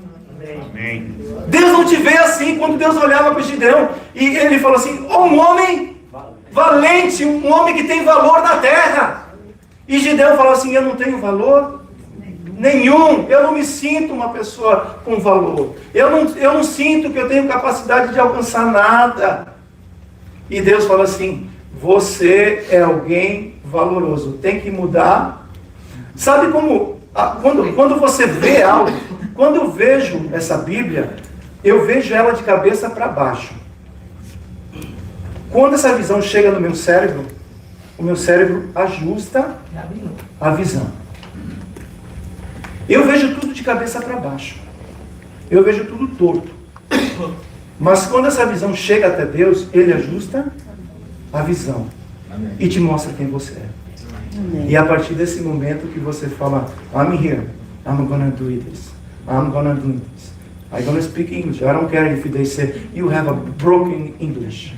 Amém. Deus não te vê assim. Quando Deus olhava para Gideão e ele falou assim: um homem valente, um homem que tem valor na terra. E Gideão falou assim: eu não tenho valor nenhum, eu não me sinto uma pessoa com valor, eu não sinto que eu tenho capacidade de alcançar nada. E Deus fala assim: você é alguém valoroso, tem que mudar. Sabe como, quando você vê algo, quando eu vejo essa Bíblia, eu vejo ela de cabeça para baixo. Quando essa visão chega no meu cérebro, o meu cérebro ajusta a visão. Eu vejo tudo de cabeça para baixo. Eu vejo tudo torto. Mas quando essa visão chega até Deus, Ele ajusta a visão. Amém. E te mostra quem você é. Amém. E a partir desse momento que você fala: I'm here, I'm gonna do this, I'm gonna do this, I'm gonna speak English. I don't care if they say you have a broken English.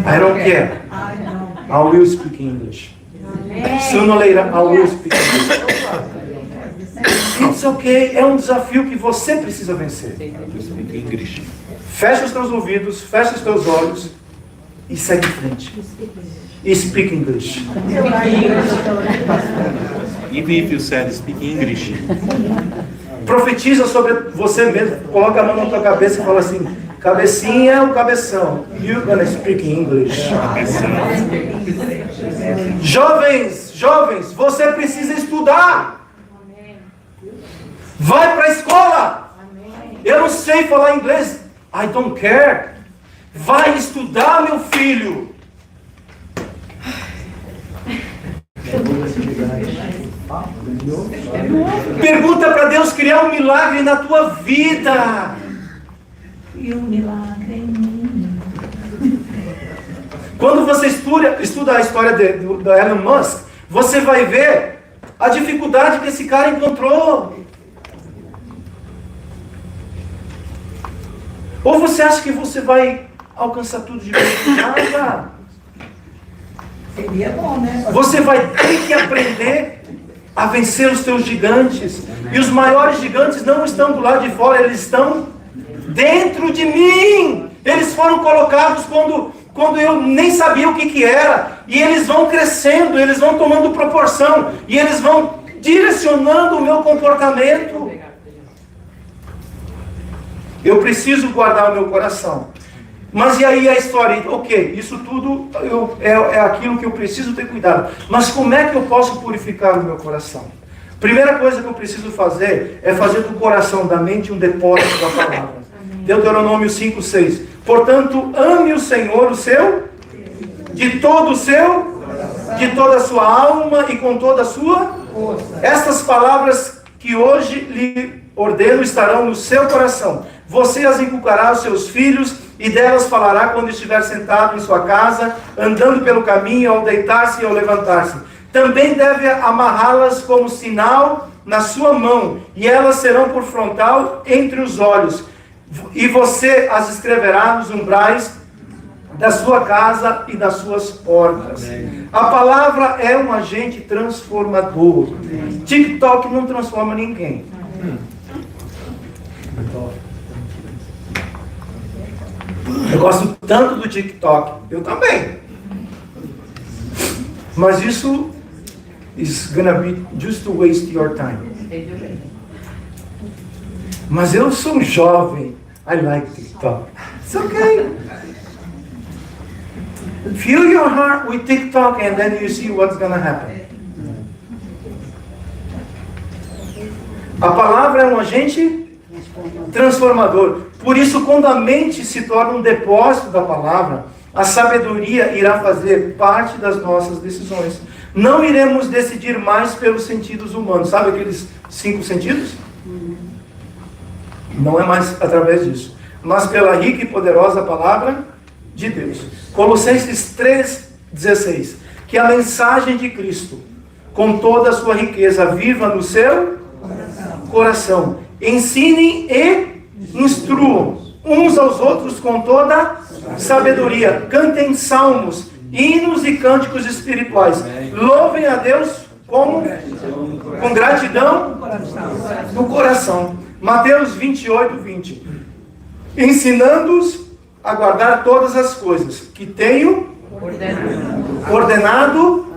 I don't care. I will speak English. Sooner or later I will speak English. It's okay. É um desafio que você precisa vencer. Fecha os teus ouvidos, fecha os teus olhos e segue em frente. E speak English. Even if you said speak English. Profetiza sobre você mesmo. Coloca a mão na tua cabeça e fala assim: cabecinha ou cabeção? You're gonna speak English. Jovens, você precisa estudar. Vai para a escola. Eu não sei falar inglês. I don't care. Vai estudar, meu filho. Pergunta para Deus criar um milagre na tua vida. E um milagre em mim. Quando você estuda a história da Elon Musk, você vai ver a dificuldade que esse cara encontrou. Ou você acha que você vai alcançar tudo de nada? Seria bom, né? Você vai ter que aprender a vencer os teus gigantes. E os maiores gigantes não estão do lado de fora, eles estão dentro de mim. Eles foram colocados quando eu nem sabia o que era. E eles vão crescendo, eles vão tomando proporção. E eles vão direcionando o meu comportamento. Eu preciso guardar o meu coração. Mas e aí a história? Ok, isso tudo é aquilo que eu preciso ter cuidado. Mas como é que eu posso purificar o meu coração? Primeira coisa que eu preciso fazer é fazer do coração, da mente, um depósito da palavra. Deuteronômio 5:6. Portanto, ame o Senhor, o seu, de todo o seu, de toda a sua alma e com toda a sua força. Estas palavras que hoje lhe ordeno estarão no seu coração. Você as inculcará aos seus filhos e delas falará quando estiver sentado em sua casa, andando pelo caminho, ao deitar-se e ao levantar-se. Também deve amarrá-las como sinal na sua mão, e elas serão por frontal entre os olhos. E você as escreverá nos umbrais da sua casa e das suas portas. Amém. A palavra é um agente transformador. TikTok não transforma ninguém. Eu gosto tanto do TikTok. Eu também. Mas isso is gonna be just to waste your time. Mas eu sou um jovem. I like TikTok. It's okay. Fill your heart with TikTok and then you see what's gonna happen. A palavra é um agente transformador. Por isso, quando a mente se torna um depósito da palavra, a sabedoria irá fazer parte das nossas decisões. Não iremos decidir mais pelos sentidos humanos. Sabe aqueles 5 sentidos? Não é mais através disso. Mas pela rica e poderosa palavra de Deus. Colossenses 3,16. Que a mensagem de Cristo, com toda a sua riqueza, viva no seu coração. Ensinem e instruam uns aos outros com toda sabedoria. Cantem salmos, hinos e cânticos espirituais. Louvem a Deus com gratidão no coração. Mateus 28:20. Ensinando-os a guardar todas as coisas que tenho ordenado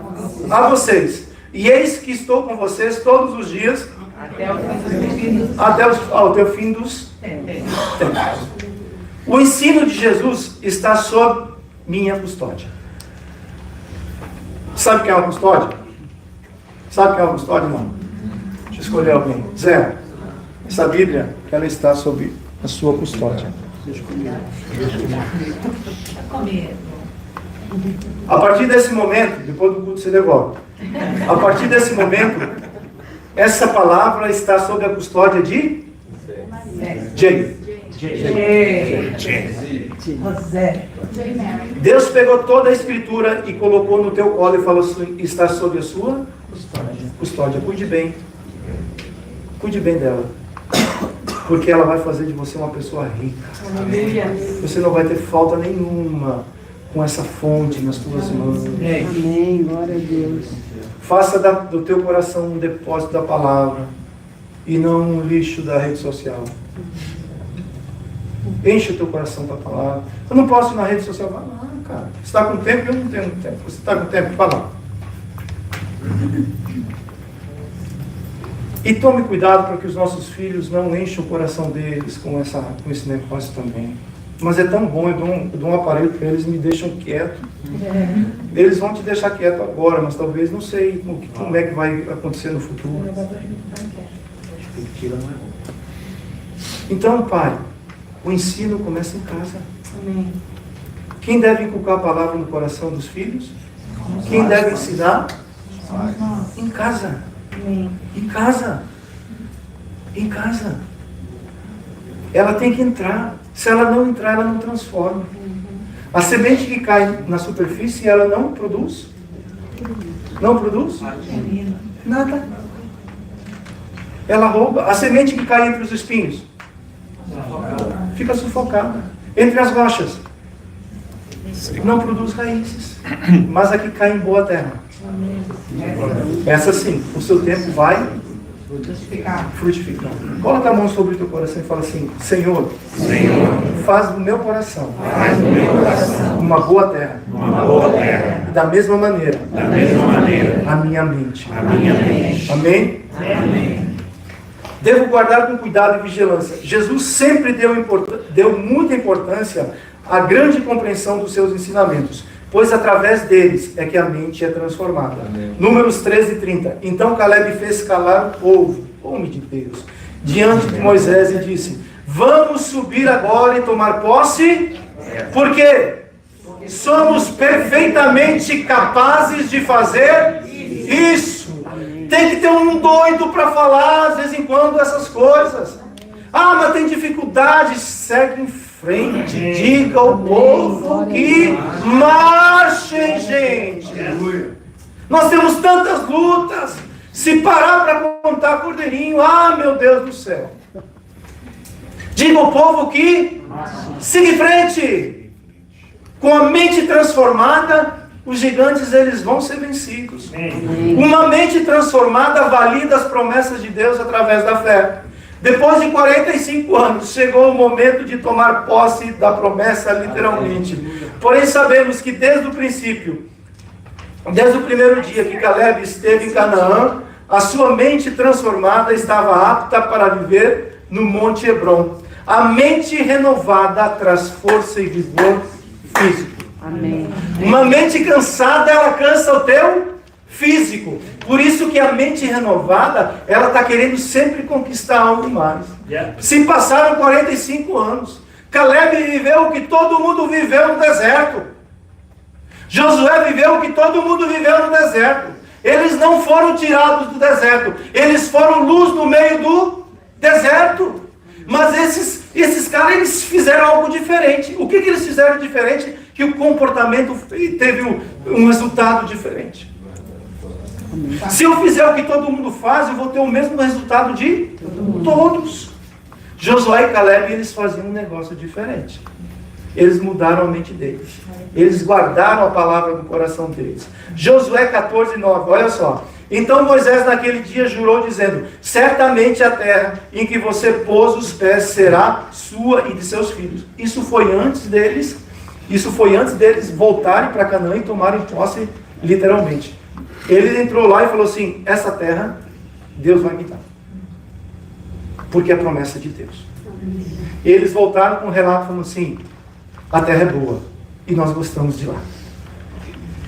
a vocês. E eis que estou com vocês todos os dias até ao fim dos tempos. O ensino de Jesus está sob minha custódia. Sabe o que é uma custódia? Sabe o que é uma custódia, irmão? Deixa eu escolher alguém. Zé, essa Bíblia, ela está sob a sua custódia. A partir desse momento, depois do culto você devolve. A partir desse momento, essa palavra está sob a custódia de Jay. Deus pegou toda a escritura e colocou no teu colo e falou assim, está sob a sua custódia. Cuide bem. Cuide bem dela. Porque ela vai fazer de você uma pessoa rica. Você não vai ter falta nenhuma com essa fonte nas tuas mãos. Amém, glória a Deus. Faça do teu coração um depósito da palavra e não um lixo da rede social. Enche o teu coração da palavra. Eu não posso ir na rede social. Vai lá, cara. Você está com tempo? Eu não tenho tempo. Você está com tempo? Vai lá. E tome cuidado para que os nossos filhos não enchem o coração deles com esse negócio também. Mas é tão bom, eu dou um aparelho para eles e me deixam quieto. Eles vão te deixar quieto agora, mas talvez, não sei como é que vai acontecer no futuro. Então, pai, o ensino começa em casa. Amém. Quem deve inculcar a palavra no coração dos filhos? Quem deve ensinar? Em casa. Amém. Em casa. Em casa. Ela tem que entrar. Se ela não entrar, ela não transforma. A semente que cai na superfície, ela não produz? Não produz? Nada. Ela rouba. A semente que cai entre os espinhos fica sufocada. Entre as rochas não produz raízes. Mas a que cai em boa terra, essa sim, o seu tempo vai frutificar. Coloca a mão sobre o teu coração e fala assim: Senhor, faz do meu coração uma boa terra. Da mesma maneira, a minha mente. Amém? Devo guardar com cuidado e vigilância. Jesus sempre deu muita importância à grande compreensão dos seus ensinamentos, pois através deles é que a mente é transformada. Números 13:30. Então Caleb fez calar o povo, homem de Deus, diante de Moisés e disse: vamos subir agora e tomar posse, porque somos perfeitamente capazes de fazer isso. Tem que ter um doido para falar, às vezes em quando, essas coisas. Ah, mas tem dificuldade. Segue em frente. Diga ao povo que marchem, gente. Nós temos tantas lutas. Se parar para contar cordeirinho, ah, meu Deus do céu. Diga ao povo que siga em frente. Com a mente transformada, os gigantes eles vão ser vencidos. Uma mente transformada valida as promessas de Deus através da fé. Depois de 45 anos, chegou o momento de tomar posse da promessa, literalmente. Porém, sabemos que desde o princípio, desde o primeiro dia que Caleb esteve em Canaã, a sua mente transformada estava apta para viver no Monte Hebron. A mente renovada traz força e vigor físico. Amém. Uma mente cansada, ela cansa o teu físico. Por isso que a mente renovada, ela está querendo sempre conquistar algo mais. Se passaram 45 anos. Caleb viveu o que todo mundo viveu no deserto. Josué viveu o que todo mundo viveu no deserto. Eles não foram tirados do deserto. Eles foram luz no meio do deserto. Mas esses caras, eles fizeram algo diferente. O que eles fizeram diferente? Que o comportamento teve um resultado diferente. Se eu fizer o que todo mundo faz, eu vou ter o mesmo resultado de todos. Josué e Caleb, eles faziam um negócio diferente. Eles mudaram a mente deles. Eles guardaram a palavra no coração deles. Josué 14:9, olha só. Então Moisés naquele dia jurou dizendo: certamente a terra em que você pôs os pés será sua e de seus filhos. Isso foi antes deles voltarem para Canaã e tomarem posse literalmente. Ele entrou lá e falou assim: essa terra Deus vai me dar, porque é a promessa de Deus. Eles voltaram com um relato falando assim: a terra é boa e nós gostamos de lá.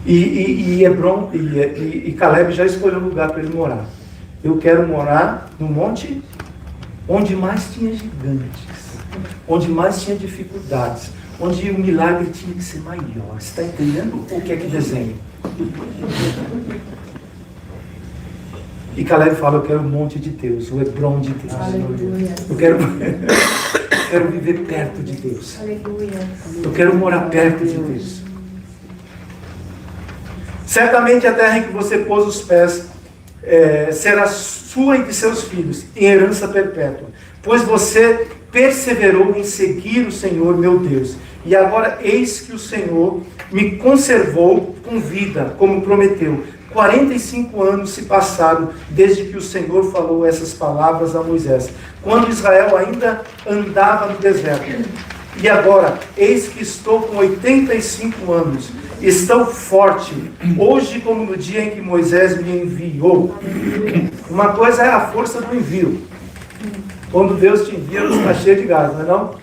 E Hebron e Caleb já escolheu um lugar para ele morar. Eu quero morar no monte onde mais tinha gigantes, onde mais tinha dificuldades, onde o milagre tinha que ser maior. Você está entendendo o que é que desenha? E Caleb fala: eu quero o monte de Deus, o Hebron de Deus. Aleluia. Eu quero viver perto de Deus. Aleluia. Eu quero morar perto de Deus. Certamente a terra em que você pôs os pés será sua e de seus filhos, em herança perpétua. Pois você perseverou em seguir o Senhor meu Deus. E agora eis que o Senhor me conservou com vida, como prometeu. 45 anos se passaram desde que o Senhor falou essas palavras a Moisés, quando Israel ainda andava no deserto. E agora, eis que estou com 85 anos, estou forte, hoje como no dia em que Moisés me enviou. Uma coisa é a força do envio. Quando Deus te envia, você está cheio de gás, não é não?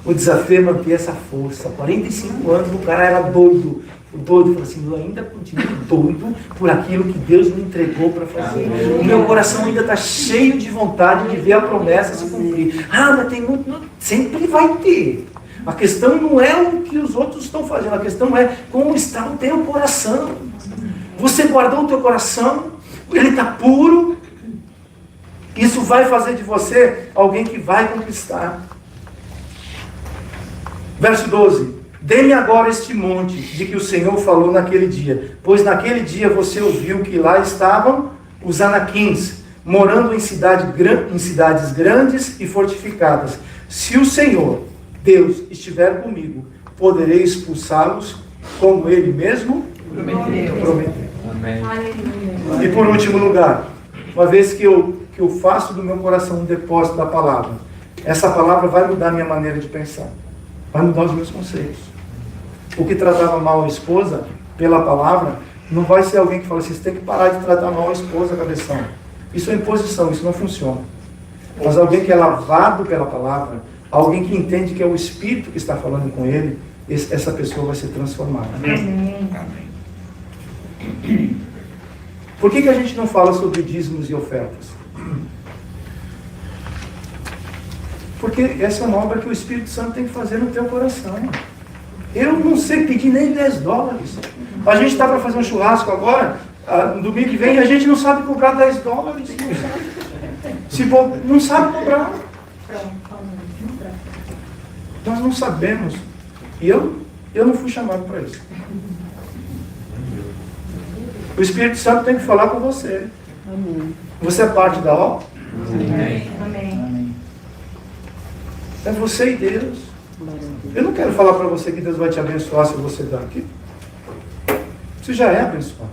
O desafio é manter essa força. 45 anos, o cara era doido. O doido falou assim, eu ainda continuo doido por aquilo que Deus me entregou para fazer. O meu coração ainda está cheio de vontade de ver a promessa se cumprir. Ah, mas tem muito... Sempre vai ter. A questão não é o que os outros estão fazendo. A questão é como está o teu coração. Você guardou o teu coração, ele está puro. Isso vai fazer de você alguém que vai conquistar. Verso 12. Dê-me agora este monte de que o Senhor falou naquele dia, pois naquele dia você ouviu que lá estavam os anaquins, morando em cidades grandes e fortificadas. Se o Senhor, Deus, estiver comigo, poderei expulsá-los como Ele mesmo prometeu. Amém. E por último lugar, uma vez que eu faço do meu coração um depósito da palavra, essa palavra vai mudar a minha maneira de pensar, vai mudar os meus conceitos. O que tratava mal a esposa, pela palavra, não vai ser alguém que fala assim, você tem que parar de tratar mal a esposa, cabeção. Isso é imposição, isso não funciona. Mas alguém que é lavado pela palavra, alguém que entende que é o Espírito que está falando com ele, essa pessoa vai ser transformada. Amém. Por que a gente não fala sobre dízimos e ofertas? Porque essa é uma obra que o Espírito Santo tem que fazer no teu coração. Eu não sei pedir nem $10. A gente está para fazer um churrasco agora, no domingo que vem, e a gente não sabe cobrar $10. Não sabe cobrar. Nós não sabemos. E eu não fui chamado para isso. O Espírito Santo tem que falar com você. Amém. Você é parte da obra? Amém. É você e Deus. Eu não quero falar para você que Deus vai te abençoar se você dar aqui. Você já é abençoado.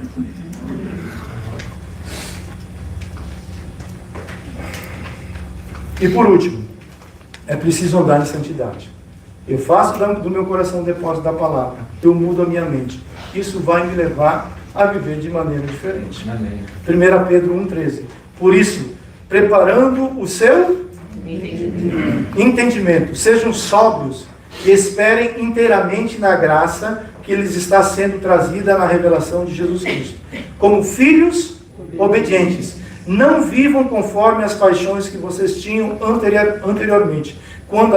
E por último, é preciso andar em santidade. Eu faço do meu coração o depósito da palavra. Eu mudo a minha mente. Isso vai me levar a viver de maneira diferente. Amém. 1 Pedro 1,13. Por isso, preparando o seu entendimento, sejam sóbrios e esperem inteiramente na graça que lhes está sendo trazida na revelação de Jesus Cristo. Como filhos obedientes, não vivam conforme as paixões que vocês tinham anteriormente, quando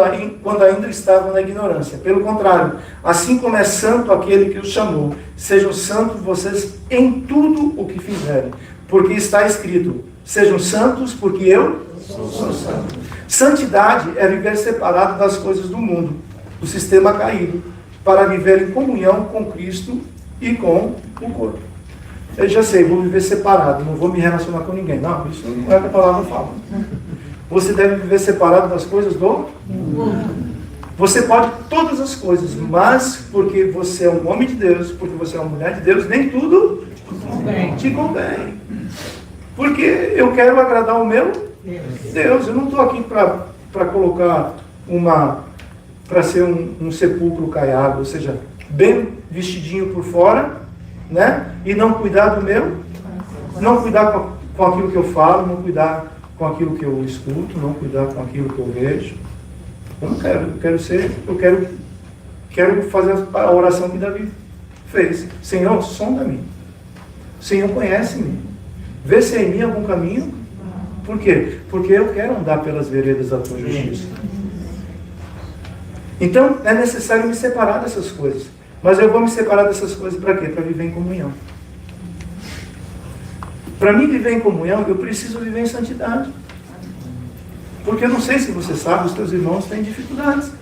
ainda estavam na ignorância. Pelo contrário, assim como é santo aquele que os chamou, sejam santos vocês em tudo o que fizerem, porque está escrito, sejam santos porque eu sou santo. Santidade é viver separado das coisas do mundo, do sistema caído, para viver em comunhão com Cristo e com o corpo. Eu já sei, vou viver separado, não vou me relacionar com ninguém. Não, isso não é o que a palavra fala. Você deve viver separado das coisas do mundo. Você pode todas as coisas, mas porque você é um homem de Deus, porque você é uma mulher de Deus, nem tudo te convém. Porque eu quero agradar o meu Deus. Eu não estou aqui para colocar para ser um sepulcro caiado, ou seja, bem vestidinho por fora, né? E não cuidar do meu, não cuidar com aquilo que eu falo, não cuidar com aquilo que eu escuto, não cuidar com aquilo que eu vejo. Eu não quero, quero fazer a oração que Davi fez. Senhor, sonda-me. Senhor, conhece-me. Vê se é em mim algum caminho. Por quê? Porque eu quero andar pelas veredas da tua justiça. Então, é necessário me separar dessas coisas. Mas eu vou me separar dessas coisas para quê? Para viver em comunhão. Para mim viver em comunhão, eu preciso viver em santidade. Porque eu não sei se você sabe, os teus irmãos têm dificuldades.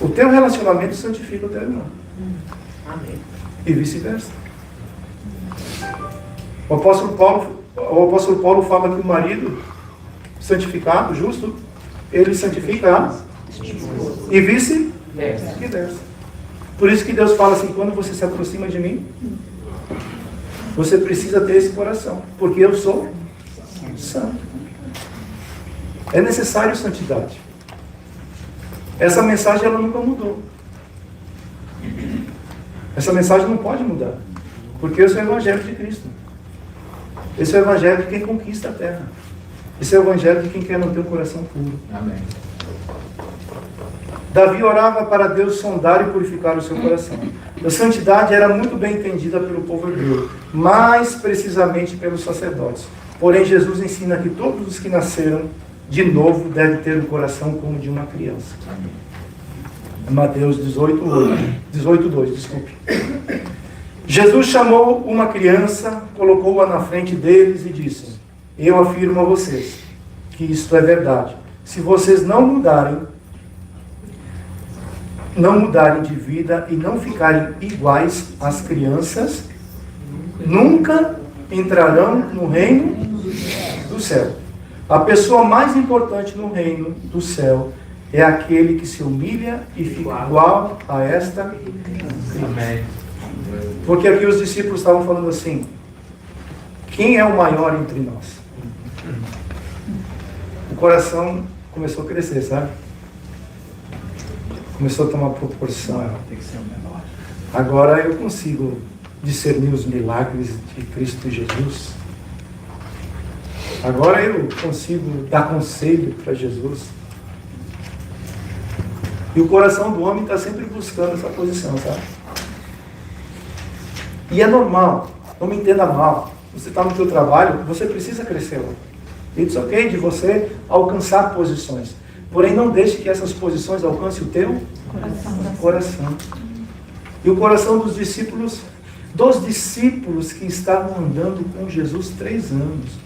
O teu relacionamento santifica o teu irmão. Amém. E vice-versa. O apóstolo Paulo fala que o marido santificado, justo, ele santifica a e vice-versa. Por isso que Deus fala assim, quando você se aproxima de mim, você precisa ter esse coração, porque eu sou santo. É necessário santidade. essa mensagem ela nunca mudou. Essa mensagem não pode mudar. Porque esse é o Evangelho de Cristo. Esse é o Evangelho de quem conquista a terra. Esse é o Evangelho de quem quer manter o coração puro. Amém. Davi orava para Deus sondar e purificar o seu coração. A santidade era muito bem entendida pelo povo hebreu, mais precisamente pelos sacerdotes. Porém, Jesus ensina que todos os que nasceram de novo devem ter um coração como de uma criança. Mateus 18:2, desculpe. Jesus chamou uma criança, colocou-a na frente deles e disse: eu afirmo a vocês que isto é verdade. Se vocês não mudarem de vida e não ficarem iguais às crianças, nunca entrarão no reino do céu. A pessoa mais importante no reino do céu é aquele que se humilha e fica igual a esta criança. Amém. Porque aqui os discípulos estavam falando assim: quem é o maior entre nós? O coração começou a crescer, sabe? Começou a tomar proporção. Tem que ser o menor. Agora eu consigo discernir os milagres de Cristo Jesus. Agora eu consigo dar conselho para Jesus. E o coração do homem está sempre buscando essa posição, sabe? E é normal, não me entenda mal. Você está no seu trabalho, você precisa crescer lá. It's ok de você alcançar posições. Porém, não deixe que essas posições alcancem o teu coração. E o coração dos discípulos que estavam andando com Jesus 3 anos.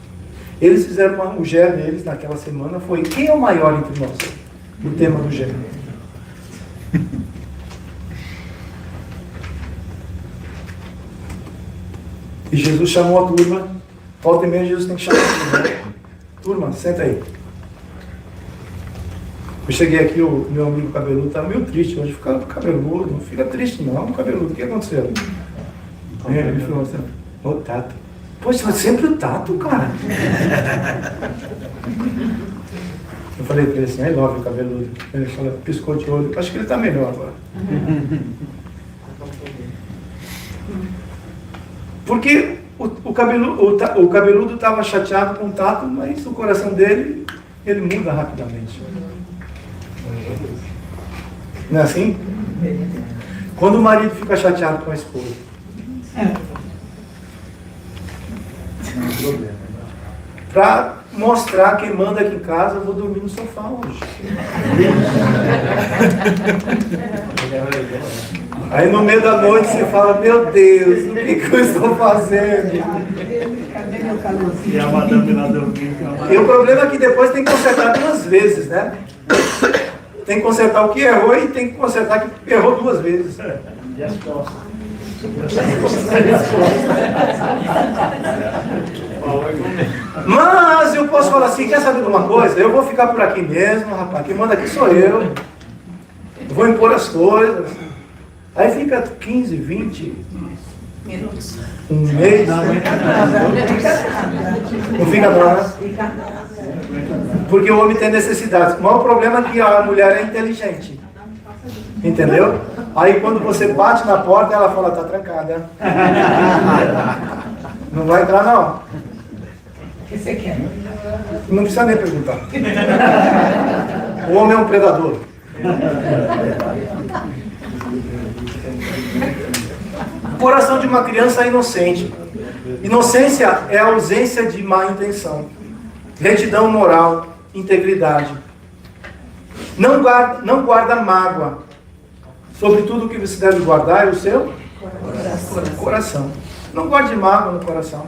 Eles fizeram o GER deles naquela semana, foi: quem é o maior entre nós? O tema do GER. E Jesus chamou a turma. Volta e meia Jesus tem que chamar a turma. Turma, senta aí. Eu cheguei aqui, o meu amigo cabeludo estava meio triste hoje. Fica cabeludo, não fica triste não, cabeludo. O que aconteceu? Ele falou assim: ô Tato. Poxa, sempre o Tato, cara. Eu falei para ele assim: I love o cabeludo. Ele falou, piscou de olho. Acho que ele está melhor agora. Porque o cabeludo estava chateado com o Tato, mas o coração dele, ele muda rapidamente. Não é assim? Quando o marido fica chateado com a esposa, para mostrar quem manda aqui em casa, eu vou dormir no sofá hoje. Aí no meio da noite você fala: meu Deus, o que eu estou fazendo? E a madame lá dormindo. E o problema é que depois tem que consertar 2 vezes, né? Tem que consertar o que errou e tem que consertar o que errou 2 vezes. E as costas. Mas eu posso falar assim: quer saber de uma coisa? Eu vou ficar por aqui mesmo, rapaz. Quem manda aqui sou eu. Eu vou impor as coisas. Aí fica 15, 20 minutos. Um mês. Não fica não, né? Porque o homem tem necessidades. O maior problema é que a mulher é inteligente. Entendeu? Aí quando você bate na porta, ela fala: tá trancada. Não vai entrar não. O que você quer? Não precisa nem perguntar. O homem é um predador. O coração de uma criança é inocente. Inocência é a ausência de má intenção, retidão moral, integridade. Não guarda mágoa. Sobretudo o que você deve guardar é o seu coração. Não guarde mágoa no coração.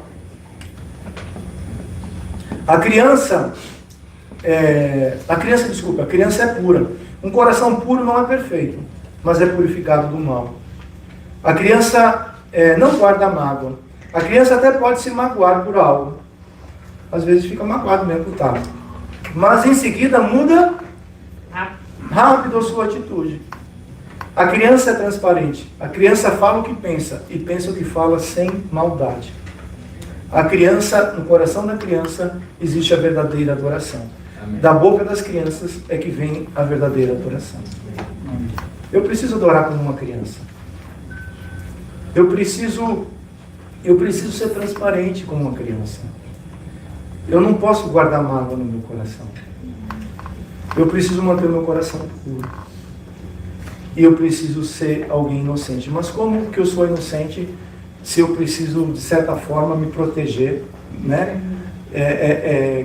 A criança é pura. Um coração puro não é perfeito, mas é purificado do mal. A criança não guarda mágoa. A criança até pode se magoar por algo. Às vezes fica magoado mesmo por tal. Mas em seguida muda rápido a sua atitude. A criança é transparente. A criança fala o que pensa e pensa o que fala sem maldade. A criança, no coração da criança, existe a verdadeira adoração. Da boca das crianças é que vem a verdadeira adoração. Eu preciso adorar como uma criança. Eu preciso ser transparente como uma criança. Eu não posso guardar mágoa no meu coração. Eu preciso manter o meu coração puro. E eu preciso ser alguém inocente. Mas como que eu sou inocente se eu preciso, de certa forma, me proteger, né?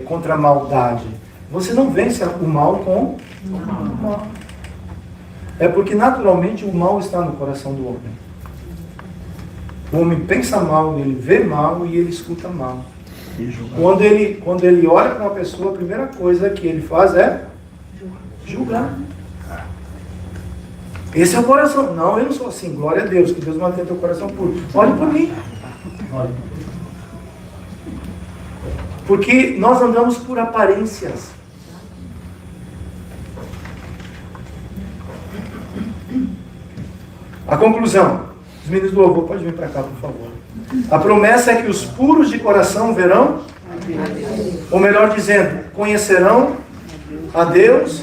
Contra a maldade? Você não vence o mal com o mal. É porque naturalmente o mal está no coração do homem. O homem pensa mal, ele vê mal e ele escuta mal. Quando ele olha para uma pessoa, a primeira coisa que ele faz é julgar. Esse é o coração. Não, eu não sou assim. Glória a Deus, que Deus mantém teu coração puro. Olhe por mim. Porque nós andamos por aparências. A conclusão. Os meninos do louvor, pode vir para cá, por favor. A promessa é que os puros de coração verão, ou melhor dizendo, conhecerão a Deus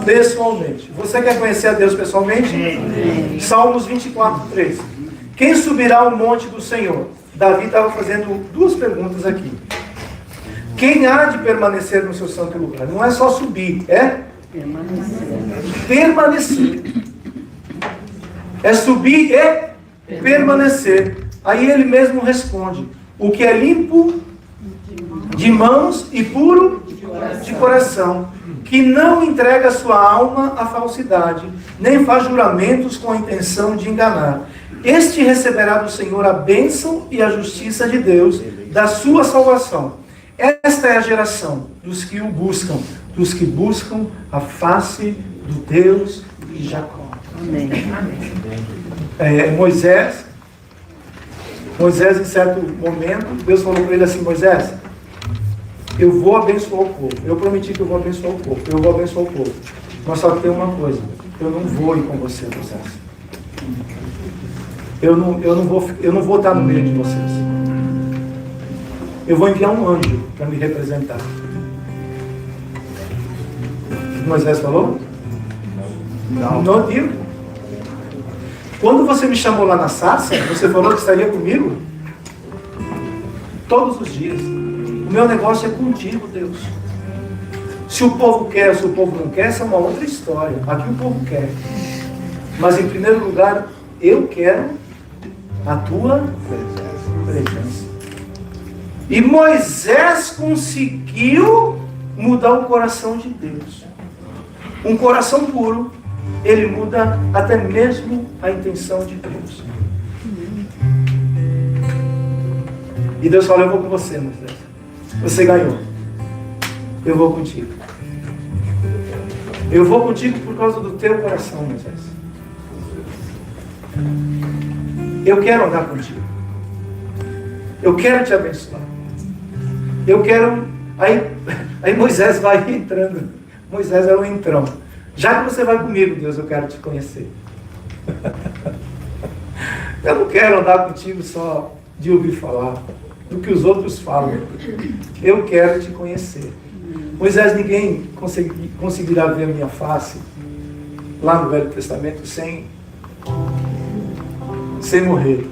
pessoalmente. Você quer conhecer a Deus pessoalmente? Salmos 24, 3. Quem subirá ao monte do Senhor? Davi estava fazendo duas perguntas aqui. Quem há de permanecer no seu santo lugar? Não é só subir, é permanecer. É subir e permanecer. Aí ele mesmo responde: o que é limpo de mãos e puro de coração, que não entrega sua alma à falsidade, nem faz juramentos com a intenção de enganar. Este receberá do Senhor a bênção e a justiça de Deus, da sua salvação. Esta é a geração dos que o buscam, dos que buscam a face do Deus de Jacó. Amém. Moisés, em certo momento, Deus falou para ele assim: Moisés, eu vou abençoar o povo. Eu prometi que eu vou abençoar o povo. Eu vou abençoar o povo. Mas só que tem uma coisa: eu não vou ir com você, Moisés. Eu não vou estar no meio de vocês. Eu vou enviar um anjo para me representar. O que Moisés falou? Não digo. Quando você me chamou lá na sarça, você falou que estaria comigo? Todos os dias. O meu negócio é contigo, Deus. Se o povo quer, se o povo não quer, essa é uma outra história. Aqui o povo quer. Mas em primeiro lugar, eu quero a tua presença. E Moisés conseguiu mudar o coração de Deus. Um coração puro, ele muda até mesmo a intenção de Deus. E Deus fala: eu vou com você, Moisés. Você ganhou. Eu vou contigo. Eu vou contigo por causa do teu coração, Moisés. Eu quero andar contigo. Eu quero te abençoar. Eu quero... Aí Moisés vai entrando. Moisés era um entrão. Já que você vai comigo, Deus, eu quero te conhecer. Eu não quero andar contigo só de ouvir falar do que os outros falam. Eu quero te conhecer. Moisés, ninguém conseguirá ver a minha face lá no Velho Testamento sem morrer.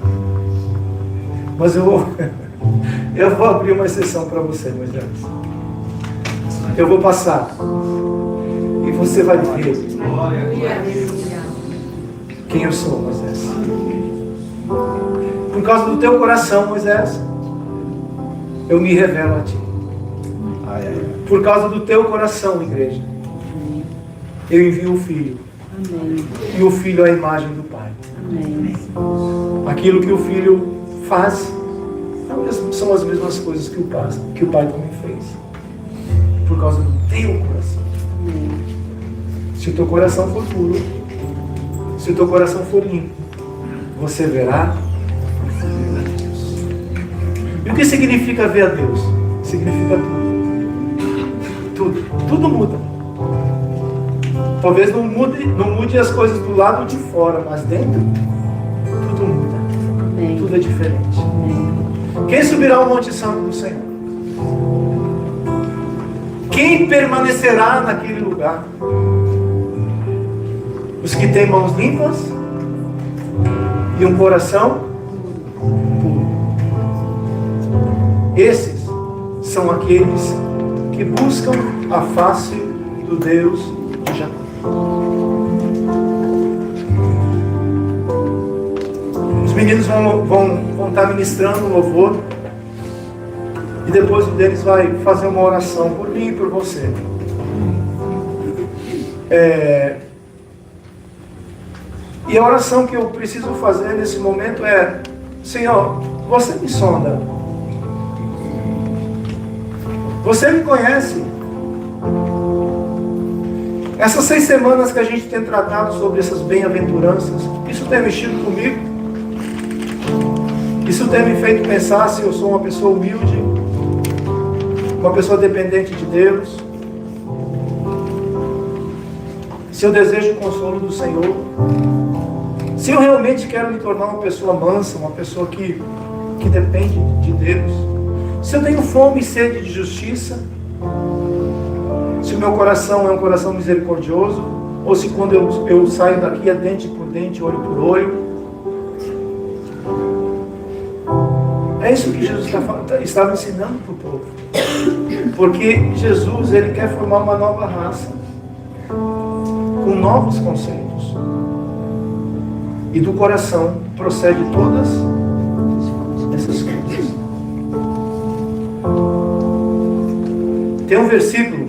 Mas eu vou abrir uma exceção para você, Moisés. Eu vou passar e você vai ver quem eu sou, Moisés. Por causa do teu coração, Moisés, eu me revelo a ti. Por causa do teu coração, igreja, eu envio o Filho. Amém. E o Filho é a imagem do Pai. Amém. Aquilo que o Filho faz são as mesmas coisas que o Pai também fez. Por causa do teu coração. Amém. Se o teu coração for puro, se o teu coração for limpo, você verá Deus. E o que significa ver a Deus? Significa tudo. Tudo muda. Talvez não mude as coisas do lado de fora, mas dentro, tudo muda. Amém. Tudo é diferente. Amém. Quem subirá ao Monte Santo do Senhor? Quem permanecerá naquele lugar? Os que têm mãos limpas e um coração puro. Esses são aqueles que buscam a face do Deus de Jacó. Os meninos vão estar ministrando louvor. E depois um deles vai fazer uma oração por mim e por você. E a oração que eu preciso fazer nesse momento é: Senhor, você me sonda. Você me conhece. Essas 6 semanas que a gente tem tratado sobre essas bem-aventuranças, isso tem mexido comigo. Isso tem me feito pensar se eu sou uma pessoa humilde, uma pessoa dependente de Deus, se eu desejo o consolo do Senhor, se eu realmente quero me tornar uma pessoa mansa, uma pessoa que depende de Deus, se eu tenho fome e sede de justiça, se o meu coração é um coração misericordioso, ou se quando eu saio daqui é dente por dente, olho por olho. É isso que Jesus estava ensinando para o povo. Porque Jesus, ele quer formar uma nova raça, com novos conceitos. E do coração procede todas essas coisas. Tem um versículo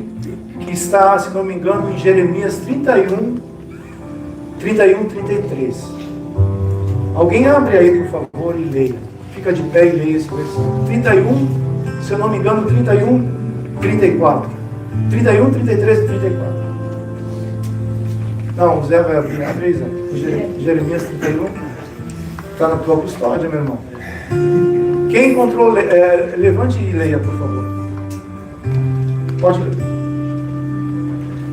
que está, se não me engano, em Jeremias 31, 33. Alguém abre aí, por favor, e leia. Fica de pé e leia esse versículo. 31, se eu não me engano, 31, 34. 31, 33 e 34. Não, o Zé vai abrir. Abre aí, Zé. Jeremias 31. Está na tua custódia, meu irmão. Quem encontrou, levante e leia, por favor. Pode ler.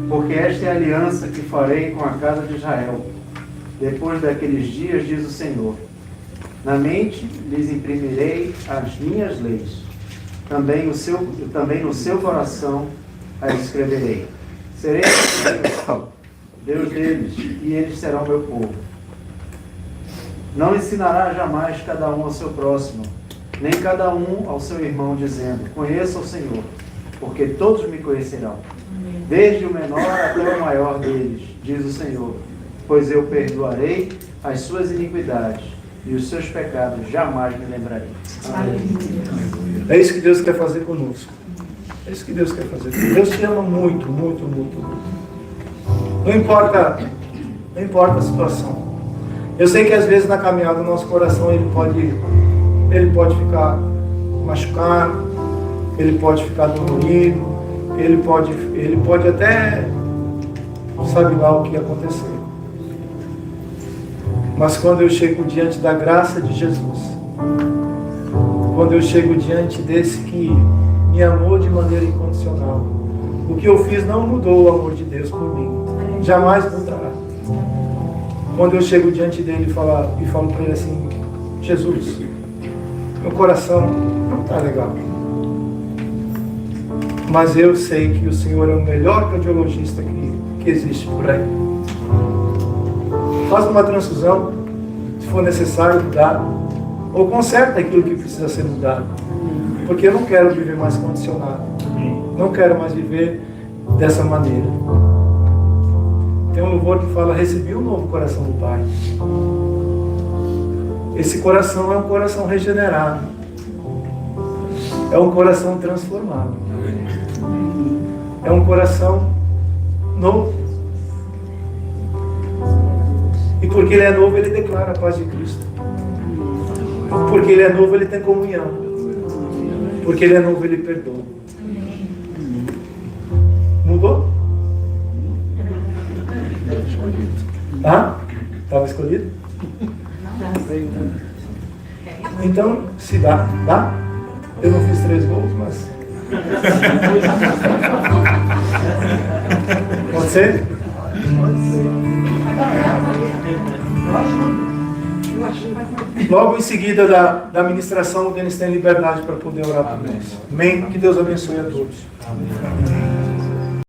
Porque esta é a aliança que farei com a casa de Israel, depois daqueles dias, diz o Senhor. Na mente lhes imprimirei as minhas leis, também no seu coração as escreverei. Serei Deus deles, e eles serão meu povo. Não ensinará jamais cada um ao seu próximo, nem cada um ao seu irmão, dizendo: conheça o Senhor, porque todos me conhecerão, desde o menor até o maior deles, diz o Senhor, pois eu perdoarei as suas iniquidades, e os seus pecados jamais me lembrarei. É isso que Deus quer fazer conosco. É isso que Deus quer fazer. Deus te ama muito, muito, muito, muito. Não importa a situação. Eu sei que às vezes na caminhada do nosso coração ele pode ficar machucado, ele pode ficar dolorido, ele pode até sabe lá o que aconteceu. Mas quando eu chego diante da graça de Jesus, quando eu chego diante desse que me amou de maneira incondicional, o que eu fiz não mudou o amor de Deus por mim, jamais mudará. Quando eu chego diante dele e falo para ele assim: Jesus, meu coração não está legal, mas eu sei que o Senhor é o melhor cardiologista que existe por aí. Faz uma transfusão, se for necessário mudar, ou conserta aquilo que precisa ser mudado, porque eu não quero viver mais condicionado, não quero mais viver dessa maneira. Tem um louvor que fala: recebi um novo coração do Pai. Esse coração é um coração regenerado, é um coração transformado, é um coração novo. E porque ele é novo, ele declara a paz de Cristo. Porque ele é novo, ele tem comunhão. Porque ele é novo, ele perdoa. Mudou? Tá? Estava escolhido? Então, se dá, dá? Eu não fiz 3 gols, mas... Pode ser? Logo em seguida da ministração, o Denis tem liberdade para poder orar por nós. Amém? Que Deus abençoe a todos. Amém.